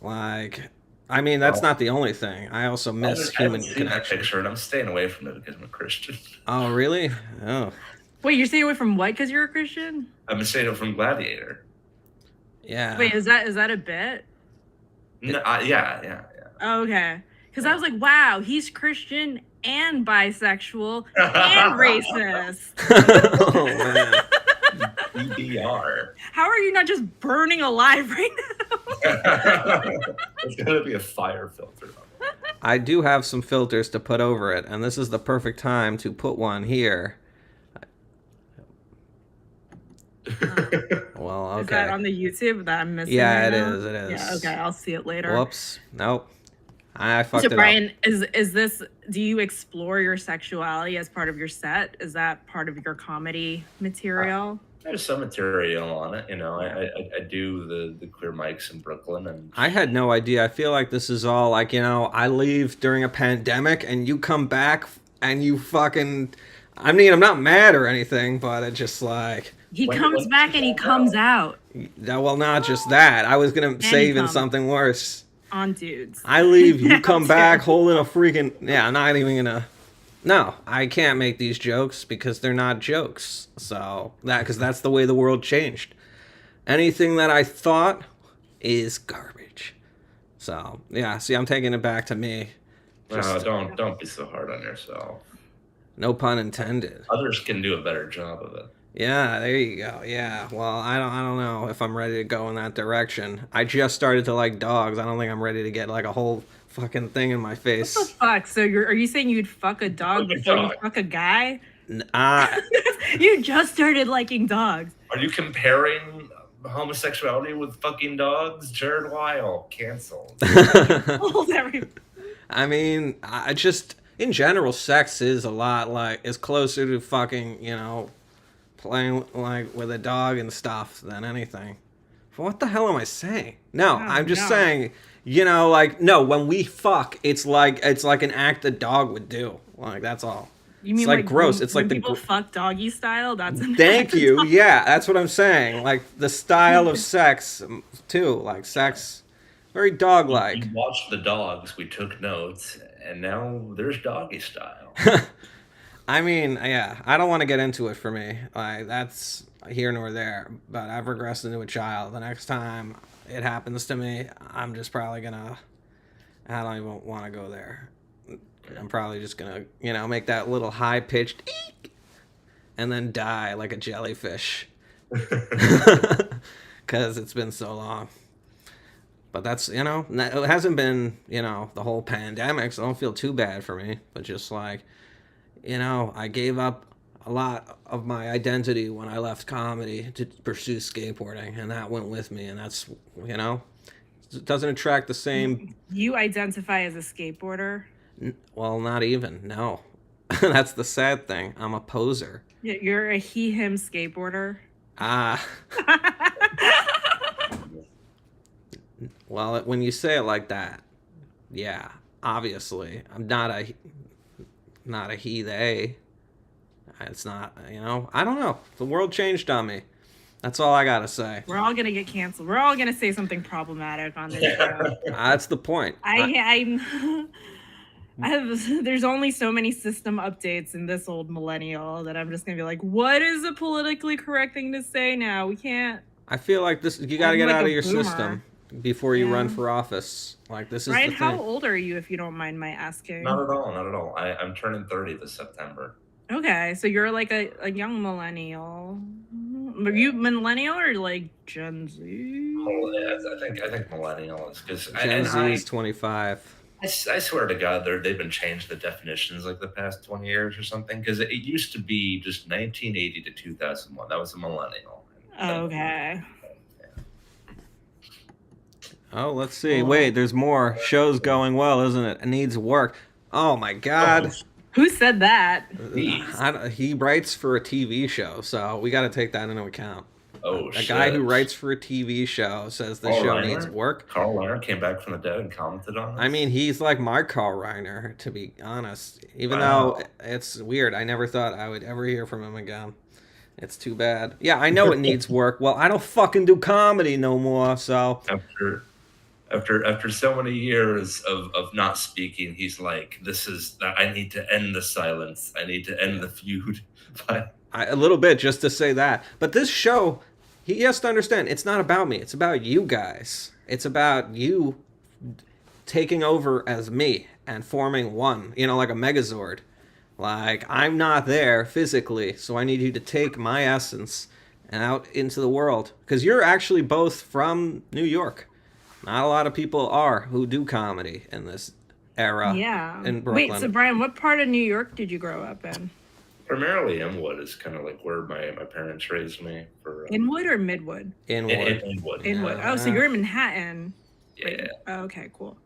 Like, I mean, that's not the only thing. I also miss human seen that connection. picture, and I'm staying away from it because I'm a Christian. Oh, really? Oh, Wait, you're staying away from what because you're a Christian? I'm staying away from Gladiator. yeah. Wait, is that a bit? No, yeah. Oh, okay. Because I was like, wow, he's Christian and bisexual and racist. Oh, man. EDR. How are you not just burning alive right now? It's gonna be a fire filter. I do have some filters to put over it, and this is the perfect time to put one here. Well, okay. Is that on the YouTube that I'm missing? Yeah, right it now? is. It is. Yeah, okay, I'll see it later. Whoops. Nope. I fucked So it Brian, up. is this? Do you explore your sexuality as part of your set? Is that part of your comedy material? There's some material on it, I do the queer mics in Brooklyn, and I had no idea. I feel like this is all like, I leave during a pandemic and you come back and you fucking. I mean, I'm not mad or anything, but it's just like. He When- comes when back did and he that comes out Well, not just that. I was going to say even come. something worse. on dudes. I leave, you Now come too. back holding a freaking. Yeah, I'm not even gonna. No, I can't make these jokes because they're not jokes. So because that's the way the world changed. Anything that I thought is garbage. So yeah, see, I'm taking it back to me. no, don't be so hard on yourself. No pun intended. Others can do a better job of it. Yeah, there you go. Yeah, well, I don't know if I'm ready to go in that direction. I just started to like dogs. I don't think I'm ready to get like a whole fucking thing in my What the face. fuck? So are you saying you'd fuck a dog Fuck a before you dog. fuck a guy? Ah, You just started liking dogs. Are you comparing homosexuality with fucking dogs? Jared Weil canceled. Hold every. I mean, I just in general, sex is a lot like is closer to fucking playing like with a dog and stuff than anything. What the hell am I saying? No, I'm just no. saying, like no, when we fuck, it's like an act a dog would do. Like that's all. You mean like like gross. When, It's when like the people fuck doggy style? That's an Thank act of you. dog- Yeah, that's what I'm saying. Like the style of sex too. Like sex, very dog-like. We watched the dogs, we took notes, and now there's doggy style. I mean, yeah, I don't want to get into it for me. Like that's here nor there. But I've regressed into a child. The next time it happens to me, I'm just probably gonna. I don't even want to go there. I'm probably just gonna, make that little high pitched eek, and then die like a jellyfish. Because it's been so long. But that's, it hasn't been, the whole pandemic, so don't feel too bad for me. But just like, I gave up a lot of my identity when I left comedy to pursue skateboarding, and that went with me, and that's, it doesn't attract the same. You identify as a skateboarder. Well, not even, no. That's the sad thing. I'm a poser. You're a he/him skateboarder. Ah. Well, when you say it like that, yeah, obviously, I'm not a he they. It's not, I don't know. The world changed on me. That's all I gotta say. We're all gonna get canceled. We're all gonna say something problematic on this show. That's the point. There's only so many system updates in this old millennial that I'm just gonna be like, what is the politically correct thing to say now? We can't. I feel like this. You gotta I'm get like out a of your boomer. system before you run Yeah. for office. Like this is Ryan, the how thing. old are you, if you don't mind my asking? Not at all, not at all. I'm turning 30 this September. Okay, so you're like a young millennial. Are you millennial or like Gen Z? Oh, yeah, I think millennials, because Gen Z is 25. I swear to God, they've been changed the definitions like the past 20 years or something. Because it used to be just 1980 to 2001. That was a millennial. Okay. Oh, let's see. Wait, there's more. Show's going well, isn't it? It needs work. Oh my God. Who said that? He writes for a TV show, so we got to take that into account. Oh, A guy who writes for a TV show says the Carl show Reiner? needs work. Carl Reiner came back from the dead and commented on it. I mean, he's like my Carl Reiner, to be honest. Even Wow. though it's weird, I never thought I would ever hear from him again. It's too bad. Yeah, I know it needs work. Well, I don't fucking do comedy no more, so after so many years of not speaking, he's like, I need to end the silence. I need to end the feud. a little bit just to say that. But this show, he has to understand, it's not about me. It's about you guys. It's about you taking over as me and forming one, like a Megazord. Like, I'm not there physically, so I need you to take my essence and out into the world. Because you're actually both from New York. Not a lot of people are who do comedy in this era Yeah. in Wait, Brooklyn. so Brian, what part of New York did you grow up in? Primarily, Inwood is kind of like where my parents raised me. For Inwood or Midwood? Inwood. Inwood. Inwood. Oh, so Yeah. you're in Manhattan. Yeah. Oh, okay, cool.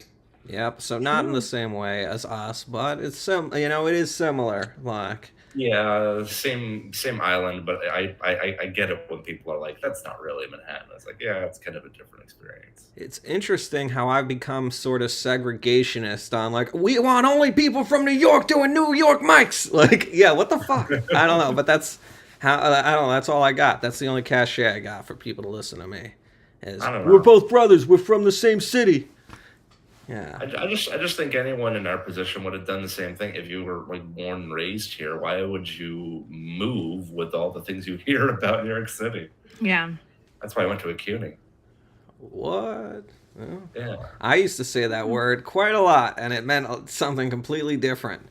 Yep. So not in the same way as us, but it's it is similar. Like, Yeah, same island, but I get it when people are like, "That's not really Manhattan." It's like, yeah, it's kind of a different experience. it's interesting how I've become sort of segregationist on like we want only people from New York doing New York mics. Like, yeah, what the fuck? I don't know, but that's how I don't know. That's all I got. That's the only cachet I got for people to listen to me. Is I don't know. we're both brothers. We're from the same city. Yeah. I just think anyone in our position would have done the same thing if you were like born and raised here. Why would you move with all the things you hear about New York City? Yeah. That's why I went to a CUNY. What? Oh. Yeah. I used to say that word quite a lot, and it meant something completely different.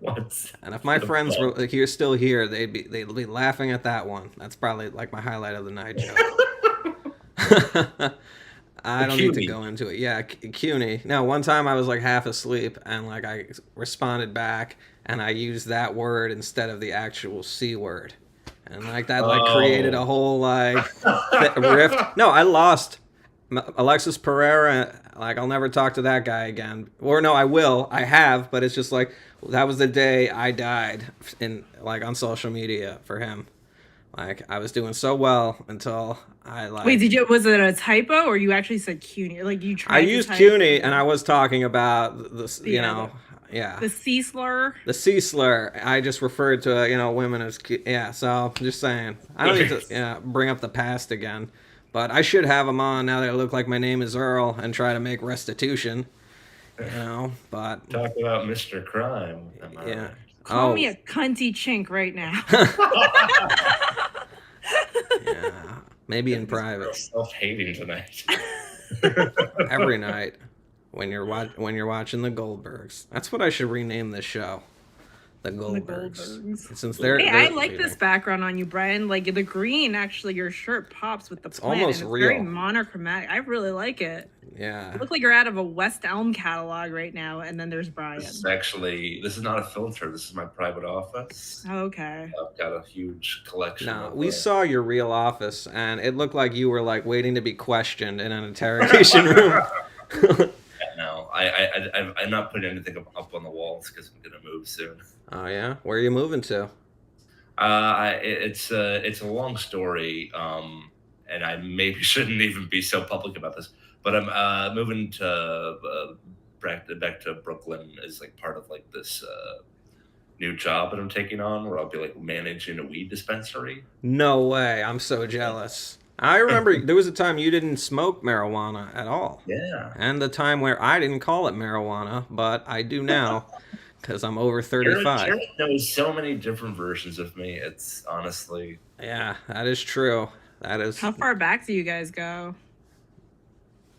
What? And if my friends were still here, they'd be laughing at that one. That's probably like my highlight of the night joke. I don't need to CUNY. go into it. Yeah, CUNY. No, one time I was like half asleep, and like I responded back, and I used that word instead of the actual C word, and like that like created a whole like rift. No, I lost. Alexis Pereira, like I'll never talk to that guy again. Or no, I will. I have, but it's just like that was the day I died in like on social media for him. Like I was doing so well until I like. Wait, was it a typo or you actually said CUNY? Like you tried I to used type CUNY and I was talking about this, you Yeah, know, yeah. the C slur. The C slur. I just referred to women as yeah. So I'm just saying. I don't need to bring up the past again, but I should have them on now that I look like my name is Earl and try to make restitution. You know, but Talk about Mr. Crime. Am I yeah. right? Call me a cunty chink right now. Yeah, maybe in private. Self-hating tonight. Every night when you're watching the Goldbergs. That's what I should rename this show. The Goldbergs. Since they're Hey, I like this background on you, Brian. Like the green, actually, your shirt pops with the plant. almost and it's real. very monochromatic. I really like it. Yeah. You look like you're out of a West Elm catalog right now, and then there's Brian. This is not a filter. This is my private office. Okay. I've got a huge collection. No, of, we saw your real office, and it looked like you were like waiting to be questioned in an interrogation room. No, I'm not putting anything up on the walls because I'm gonna move soon. Oh yeah, where are you moving to? It's a long story, and I maybe shouldn't even be so public about this. But I'm moving to back to Brooklyn as like part of like this new job that I'm taking on, where I'll be like managing a weed dispensary. No way! I'm so jealous. I remember there was a time you didn't smoke marijuana at all. Yeah. And the time where I didn't call it marijuana, but I do now because I'm over 35. Jared knows so many different versions of me. It's honestly. Yeah, that is true. That is. How far back do you guys go?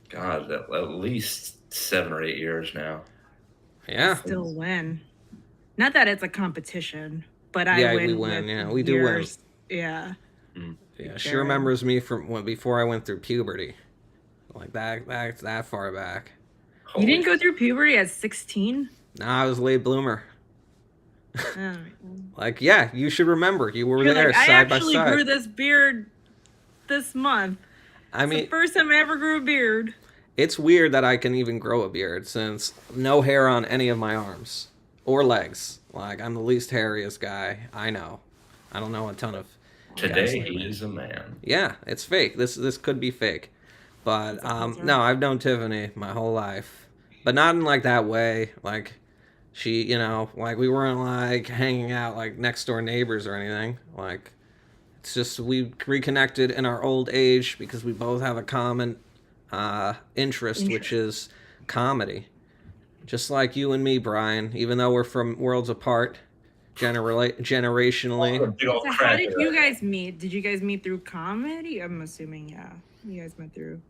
God, at least 7 or 8 years now. Yeah. Still win. Not that it's a competition, but I Yeah, win. we win. with Yeah, we do win. years. Yeah. Yeah, she remembers me from before I went through puberty, like that far back. You didn't go through puberty at 16? Nah, I was a late bloomer. Oh. Like, yeah, you should remember. You were You're there like, I side by actually side. grew this beard this month. I It's mean, the first time I ever grew a beard. it's weird that I can even grow a beard since no hair on any of my arms or legs. Like, I'm the least hairiest guy I know. I don't know a ton of. Today he is a man. Yeah, it's fake. This could be fake, but no, I've known Tiffany my whole life, but not in like that way. Like, she, like we weren't like hanging out like next door neighbors or anything. Like, it's just we reconnected in our old age because we both have a common interest, which is comedy. Just like you and me, Brian. Even though we're from worlds apart, generationally. So how did you guys meet? Did you guys meet through comedy? I'm assuming, yeah. You guys met through.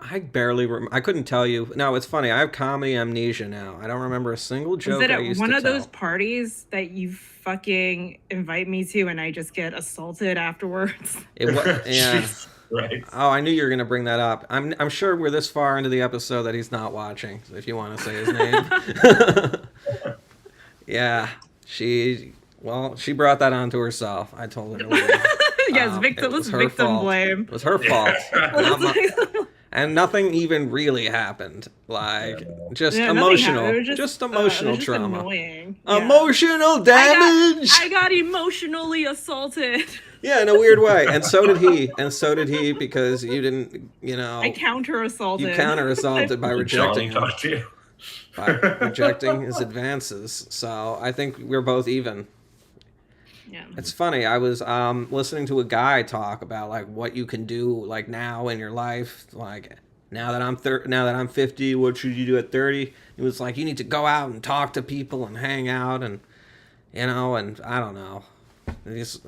I barely. I couldn't tell you. No, it's funny. I have comedy amnesia now. I don't remember a single Was joke it I at used one to of those tell. parties that you fucking invite me to and I just get assaulted afterwards? It was. Yeah. Jesus Christ. Oh, I knew you were gonna bring that up. I'm sure we're this far into the episode that he's not watching. If you want to say his name. Yeah. She brought that onto herself. I told her to leave. Yes, It victim. was Let's her victim fault. blame. It was her fault. Yeah. Not my- and nothing even really happened. Like just Yeah, nothing emotional, happened. It was just it emotional was just trauma. Annoying. Yeah. Emotional damage. I got emotionally assaulted. Yeah, in a weird way. And so did he. And so did he because you didn't, I counter assaulted. you counter assaulted by rejecting him, Talk to you. by rejecting his advances. So I think we're both even. Yeah. It's funny. I was listening to a guy talk about like what you can do like now in your life. Like now that I'm 50, what should you do at 30? He was like, you need to go out and talk to people and hang out and and I don't know. He's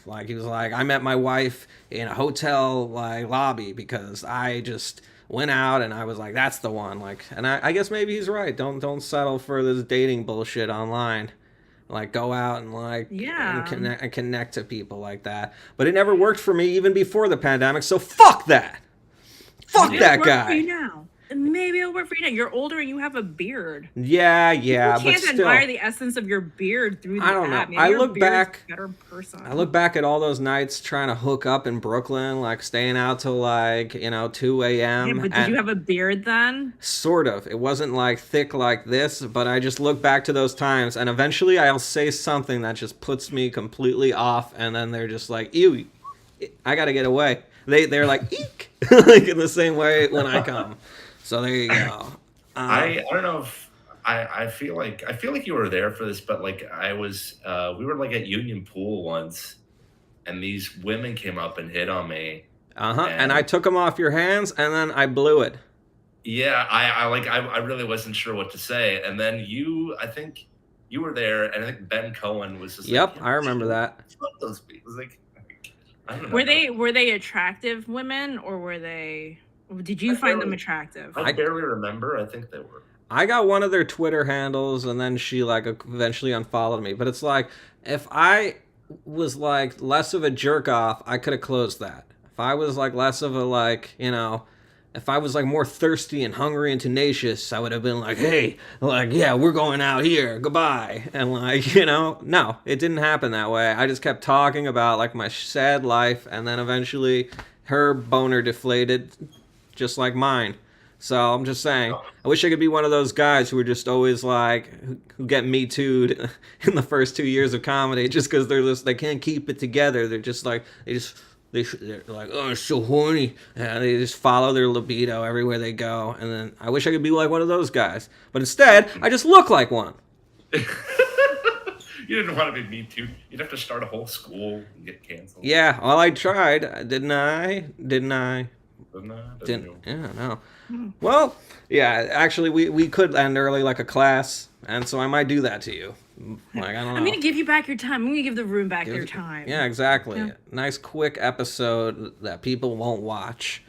like he was like I met my wife in a hotel like lobby because I just went out and I was like that's the one like and I guess maybe he's right. Don't settle for this dating bullshit online. Like go out and like Yeah. and connect to people like that. But it never worked for me even before the pandemic. So fuck that. Fuck Maybe that it'll work for you guy. now. Maybe it'll work for you now. You're older and you have a beard. Yeah, You but can't still. admire the essence of your beard through the I don't know. app. Maybe I your look beard's back- a better person. I look back at all those nights trying to hook up in Brooklyn, like staying out till like 2 a.m. Yeah, but did and- you have a beard then? Sort of. It wasn't like thick like this, but I just look back to those times, and eventually I'll say something that just puts me completely off, and then they're just like, "Ew, I gotta get away." They're like, "Eek," like in the same way when I come. So there you go. I don't know if I feel like you were there for this, but like I was we were like at Union Pool once, and these women came up and hit on me. And I took them off your hands, and then I blew it. Yeah, I really wasn't sure what to say, and then I think you were there, and I think Ben Cohen was just Yep, like, I remember that. Fuck those people. It was like I don't know. Were they attractive women or were they? Did you I find them barely- attractive? I barely remember. I think they were. I got one of their Twitter handles, and then she like eventually unfollowed me. But it's like if I was like less of a jerk off, I could have closed that. If I was like less of a like if I was like more thirsty and hungry and tenacious, I would have been like, hey, like yeah, we're going out here, goodbye, and like no, it didn't happen that way. I just kept talking about like my sad life, and then eventually her boner deflated, just like mine. So I'm just saying, I wish I could be one of those guys who are just always like, who get me too'd in the first 2 years of comedy, just because they can't keep it together. They're just like, they're like, oh, it's so horny. And they just follow their libido everywhere they go. And then I wish I could be like one of those guys. But instead, I just look like one. You didn't want to be Me Too. You'd have to start a whole school and get canceled. Yeah, well, I tried. Didn't I? Didn't Yeah, no. Well, yeah, actually, we could end early like a class, and so I might do that to you. Like, I don't know. I'm gonna give you back your time. I'm gonna give the room back their time. Yeah, exactly. Yeah. Nice, quick episode that people won't watch.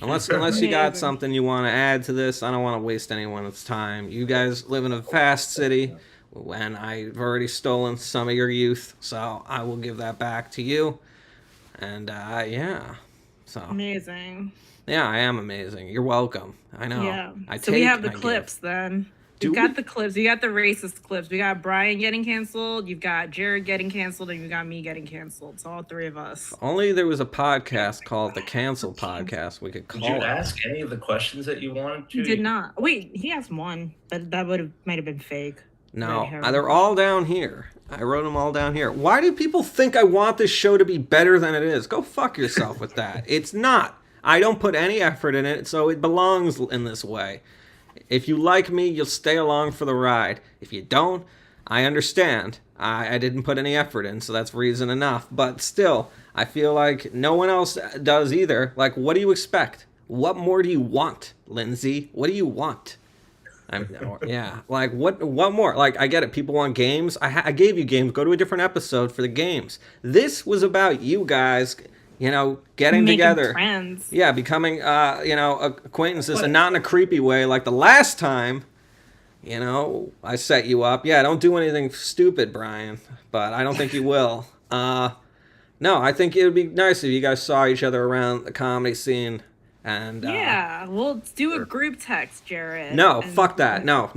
Unless you got Amazing. something you want to add to this, I don't want to waste anyone's time. You guys live in a fast city, and I've already stolen some of your youth, so I will give that back to you. And yeah, so Amazing. yeah, I am amazing. You're welcome. I know. Yeah. I So we take have the and I give. clips then. Do You've got we? the clips. You got the racist clips. We got Brian getting canceled. You've got Jared getting canceled, and you got me getting canceled. It's all three of us. Only there was a podcast called the Cancel Podcast. We could Did call you it. ask any of the questions that you wanted to? He did not. Wait, he asked one, but that might have been fake. No, Red herring. they're all down here. I wrote them all down here. Why do people think I want this show to be better than it is? Go fuck yourself with that. It's not. I don't put any effort in it, so it belongs in this way. If you like me, you'll stay along for the ride. If you don't, I understand. I didn't put any effort in, so that's reason enough. But still, I feel like no one else does either. Like, what do you expect? What more do you want, Lindsay? What do you want? Yeah, like what more? Like I get it. People want games. I gave you games. Go to a different episode for the games. This was about you guys getting Making together. friends. Yeah, becoming, acquaintances, But- and not in a creepy way like the last time, I set you up. Yeah, don't do anything stupid, Brian, but I don't think you will. No, I think it would be nice if you guys saw each other around the comedy scene. And Yeah, we'll do a group text, Jared. no, and- fuck that. No.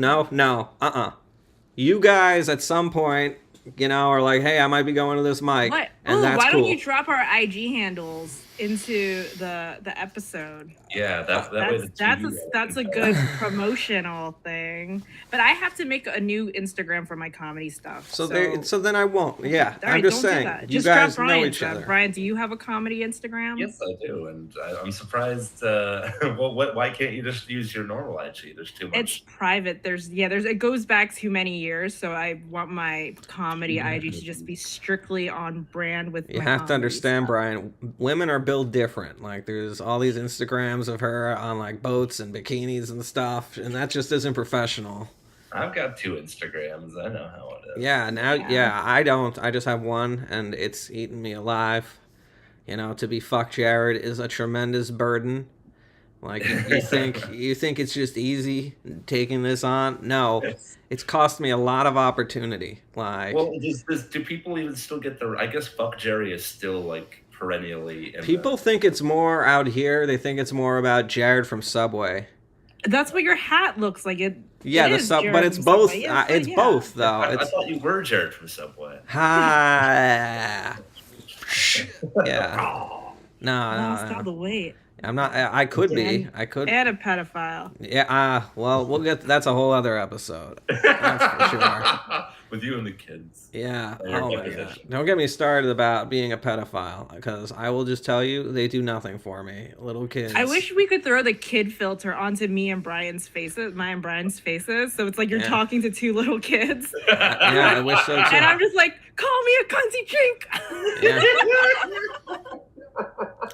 You guys at some point, are like, hey, I might be going to this mic, What? and Ooh, that's why cool. don't you drop our IG handles into the episode? Yeah, that way the That's a good promotional thing. But I have to make a new Instagram for my comedy stuff. So then I won't. Yeah, All right, I'm just don't do saying. that. You Just guys drop know Brian's each stuff. other. Brian, do you have a comedy Instagram? Yes, I do, and I'm surprised. Well, why can't you just use your normal IG? There's too much. It's private. There's it goes back too many years, so I want my comedy IG to just be strictly on brand with You my have to comedy understand, stuff. Brian. Women are built different. Like, there's all these Instagrams of her on like boats and bikinis and stuff, and that just isn't professional. I've got 2 Instagrams. I know how it is. Yeah, now, Yeah. yeah, I don't. I just have one, and it's eating me alive. To be fuck Jared is a tremendous burden. Like, you think it's just easy taking this on? No, it's cost me a lot of opportunity. Like, Well, do people even still get the? I guess fuck Jerry is still like perennially. In people think it's more out here. They think it's more about Jared from Subway. That's what your hat looks like. Yeah, it is Jared but it's from both. Subway. Yeah, It's yeah. both, though. I It's thought you were Jared from Subway. ha. Yeah. Oh, stop No. the weight. I'm not. I could be. I could. And a pedophile. Yeah. Well, we'll get. That's a whole other episode. That's for sure. With you and the kids. Yeah. Your Oh my god. definition. Don't get me started about being a pedophile, because I will just tell you they do nothing for me. Little kids. I wish we could throw the kid filter onto me and Brian's faces, my and Brian's faces. So it's like you're Yeah. talking to 2 little kids. Yeah, I wish so too. And I'm just like, call me a cunty chink. Yeah.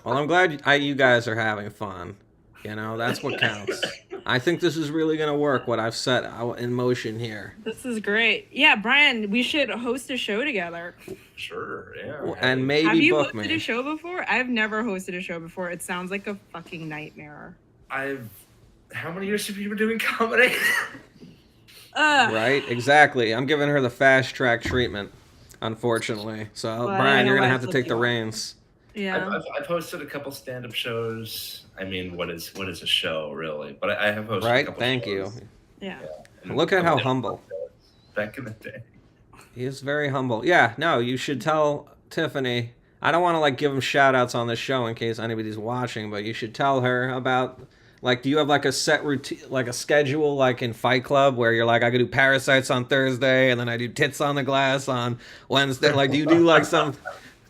Well, I'm glad you guys are having fun. That's what counts. I think this is really gonna work. What I've set in motion here. This is great. Yeah, Brian, we should host a show together. Sure. Yeah. And Have maybe you book hosted a me. show before? I've never hosted a show before. It sounds like a fucking nightmare. How many years have you been doing comedy? Right? Exactly. I'm giving her the fast track treatment, unfortunately. So, Well, I Brian, know you're gonna why have to it's take the looking- reins. Yeah. I've hosted a couple stand-up shows. I mean, what is a show really? But I have hosted. A Right? couple Thank shows. you. Yeah. And Look at how different humble. podcasts back in the day. He is very humble. Yeah, no, you should tell Tiffany. I don't want to give him shout outs on this show in case anybody's watching, but you should tell her about, do you have a set routine, a schedule like in Fight Club where you're like, I could do Parasites on Thursday and then I do Tits on the Glass on Wednesday? Do you do some,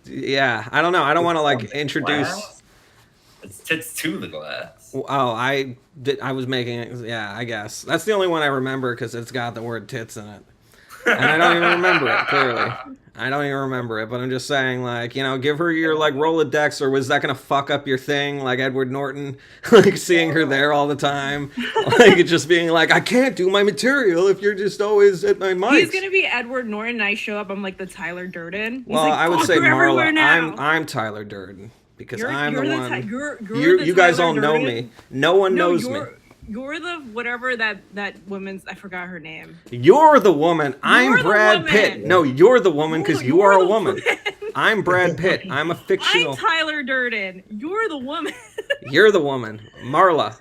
yeah, I don't know. I don't want to introduce. Glass? It's Tits to the Glass. Oh, I was making it. Yeah, I guess that's the only one I remember because it's got the word tits in it, and I don't even remember it clearly. I don't even remember it, but I'm just saying, give her your Rolodex, or was that gonna fuck up your thing, like Edward Norton, seeing her there all the time, just being like, I can't do my material if you're just always at my mic. He's gonna be Edward Norton. And I show up. I'm like the Tyler Durden. He's Well, like, I would "Fuck, say you're everywhere Marla. now." I'm Tyler Durden because I'm you're the the one. you're the You guys Tyler all know Durden. me. No one knows me. You're the whatever that woman's. I forgot her name. You're the woman. I'm You're the Brad woman. Pitt. No, you're the woman because you You're are a the woman. I'm Brad Pitt. I'm a I'm fictional. Tyler Durden. You're the woman. You're the woman. Marla.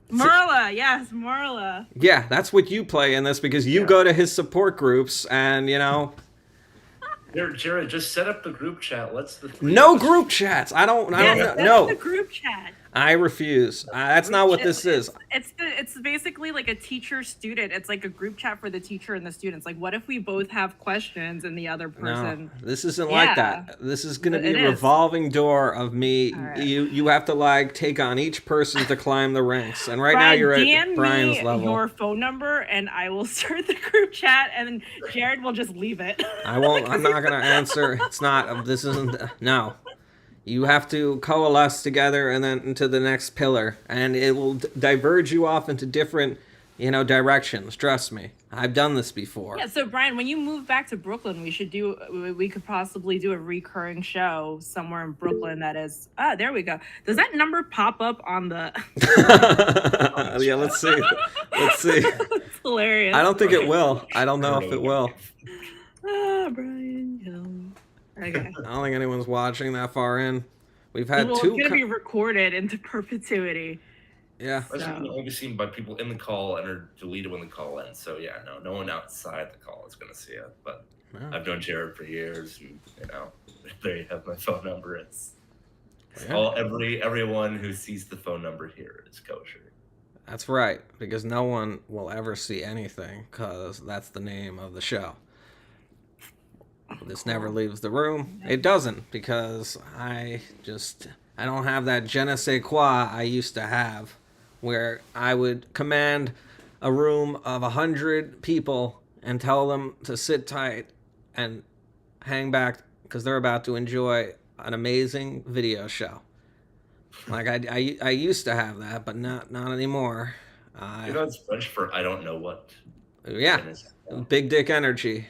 Marla, yes, Marla. Yeah, that's what you play in this because you go to his support groups and, Here, Jared, just set up the group chat. Let's the three no of us- group chats. I don't Yes, know. that's the group chat. I refuse. That's not what this is. It's basically like a teacher student. It's like a group chat for the teacher and the students. Like, what if we both have questions and the other No, person? this isn't like Yeah. that. This is going to be It a is. revolving door of me. All right. You have to take on each person to climb the ranks. And right now Brian, you're at DM Brian's me level. your phone number and I will start the group chat and Jared will just leave it. I won't. I'm not gonna answer. It's not. This isn't. No. You have to coalesce together and then into the next pillar, and it will diverge you off into different directions. Trust me. I've done this before. Yeah, so Brian, when you move back to Brooklyn, we could possibly do a recurring show somewhere in Brooklyn that is there we go. Does that number pop up on the Yeah, let's see. Let's see. It's hilarious. I don't think it will. I don't know if it will. Brian Young. Okay. I don't think anyone's watching that far in. We've had Well, two. it's gonna be recorded into perpetuity. Yeah. That's only seen by people in the call and are deleted when the call ends. So yeah, no one outside the call is going to see it. But Yeah. I've known Jared for years, and there you have my phone number. It's Yeah. everyone who sees the phone number here is kosher. That's right, because no one will ever see anything, because that's the name of the show. This never leaves the room. It doesn't, because I don't have that je ne sais quoi I used to have, where I would command a room of 100 people and tell them to sit tight and hang back because they're about to enjoy an amazing video show. Like I used to have that, but not anymore. It's French for I don't know what. Yeah, big dick energy.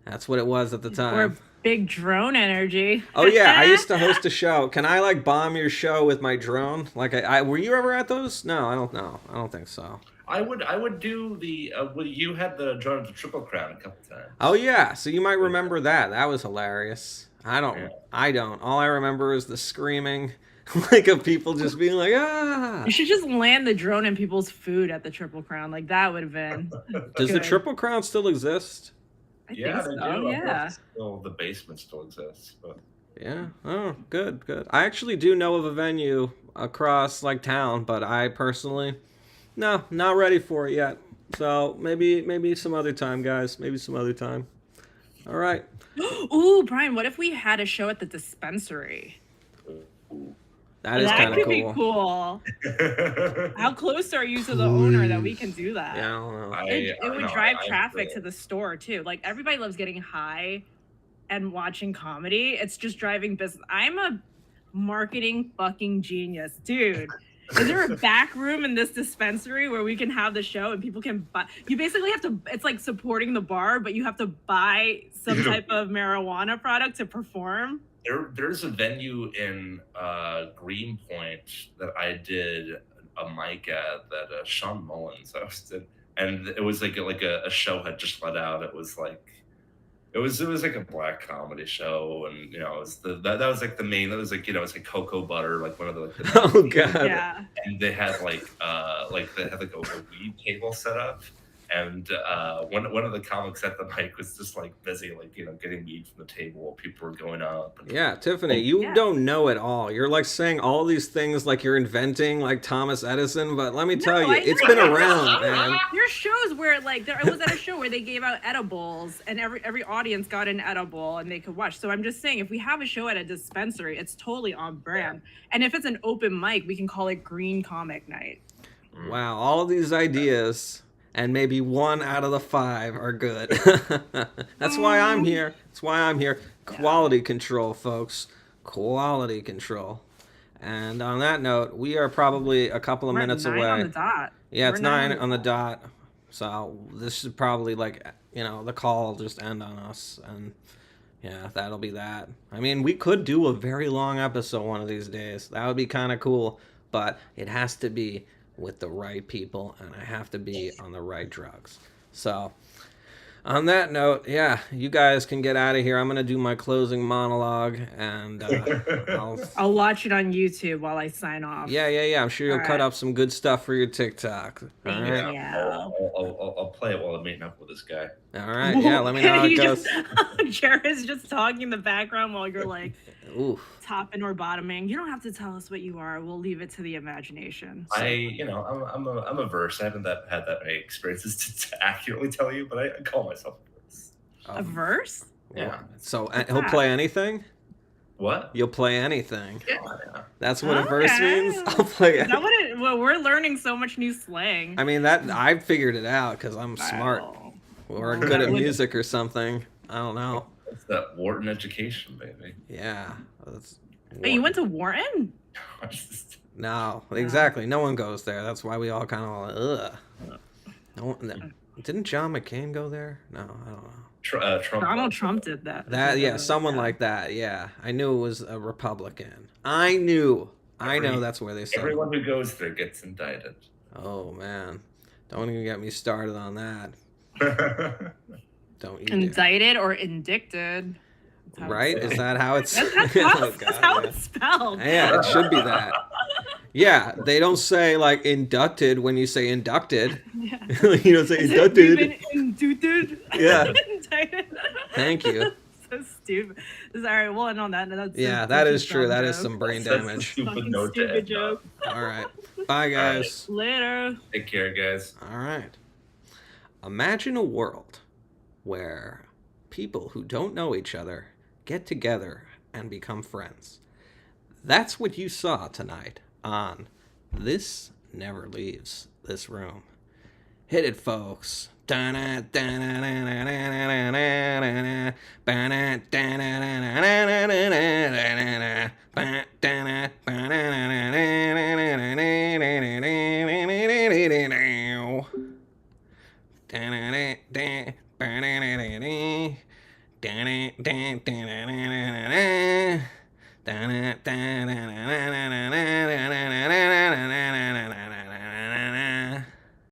That's what it was at the time. Or big drone energy. Oh yeah, I used to host a show. Can I bomb your show with my drone? Like I were you ever at those? No, I don't know. I don't think so. I would do the you had the drone to Triple Crown a couple times. Oh yeah, so you might remember that. That was hilarious. I don't. All I remember is the screaming, of people just being like, ah. You should just land the drone in people's food at the Triple Crown. Like that would have been. Does the good. Triple Crown still exist? I think so. do. Yeah. The basement still exists, but Yeah. Oh, good. I actually do know of a venue across town, but I personally, no, not ready for it yet. So maybe some other time, guys. Maybe some other time. All right. Ooh, Brian, what if we had a show at the dispensary? That is That kind of could cool. be cool. How close are you to the owner that we can do that? Yeah, I don't know. It would know, drive I traffic agree. to the store too. Like everybody loves getting high and watching comedy. It's just driving business. I'm a marketing fucking genius, dude. Is there a back room in this dispensary where we can have the show and people can buy? You basically have to. It's like supporting the bar, but you have to buy some type of marijuana product to perform. There's a venue in Greenpoint that I did a mic at that Sean Mullins hosted, and it was like a show had just let out. It was like a black comedy show, and it was that was like the main. That was it's like Cocoa Butter, like one of the. Oh god. Yeah. Oh, And they had a weed table set up. And one of the comics at the mic was just busy getting weed from the table while people were going up. And, Yeah, Tiffany, you Yeah. don't know it all. You're saying all these things like you're inventing Thomas Edison, but let me tell you, I it's know. been around, man. There's shows where I was at a show where they gave out edibles and every audience got an edible and they could watch. So I'm just saying if we have a show at a dispensary, it's totally on brand. And if it's an open mic, we can call it Green Comic Night. Wow, all of these ideas, and maybe 1 out of the 5 are good. That's why I'm here. That's why I'm here. Quality control, folks. Quality control. And on that note, we are probably a couple of We're at minutes 9 away. on the dot. Yeah, it's We're 9 9 on the dot. So this should probably the call will just end on us, and yeah, that'll be that. I mean, we could do a very long episode one of these days. That would be kind of cool, but it has to be with the right people, and I have to be on the right drugs. So on that note, yeah, you guys can get out of here. I'm gonna do my closing monologue, and I'll watch it on YouTube while I sign off. yeah. I'm sure you'll All cut right. up some good stuff for your TikTok. All Thank right. you. Yeah. I'll play it while I'm meeting up with this guy. All right. Yeah. Let me know how it You goes. Jared's just talking in the background while you're Ooh. topping or bottoming. You don't have to tell us what you are. We'll leave it to the imagination. I'm a verse. I haven't had that many experiences to accurately tell you, but I call myself a verse. A verse? Yeah. So What's he'll that? play anything. What? You'll play anything. Yeah. That's what a verse Okay. means. I'll play Is it. that what it? Well, we're learning so much new slang. I mean that I figured it out because I'm smart Wow. or Well, good that at would- music or something. I don't know. It's that Wharton education, baby. Yeah. That's, Hey, you went to Wharton? No, exactly. No one goes there. That's why we all kind of ugh. Didn't John McCain go there? No, I don't know. Trump. Donald Trump did that. Someone like that. Yeah, I knew it was a Republican. I know that's where they said. Everyone who goes there gets indicted. Oh man, don't even get me started on that. Don't you? Indicted or indicted? Right? Is that how it's? That's how it's spelled. Yeah, it should be that. Yeah, they don't say like inducted when you say inducted. Yeah. You don't say inducted. You've been indicted. Yeah. Indicted. Thank you. So stupid. All right, well, no, that's Yeah, a that is dumb true. That is joke. some brain That's a damage. stupid Fucking note to stupid end joke. All right. Bye, guys. Later. Take care, guys. All right. Imagine a world where people who don't know each other get together and become friends. That's what you saw tonight on This Never Leaves This Room. Hit it, folks.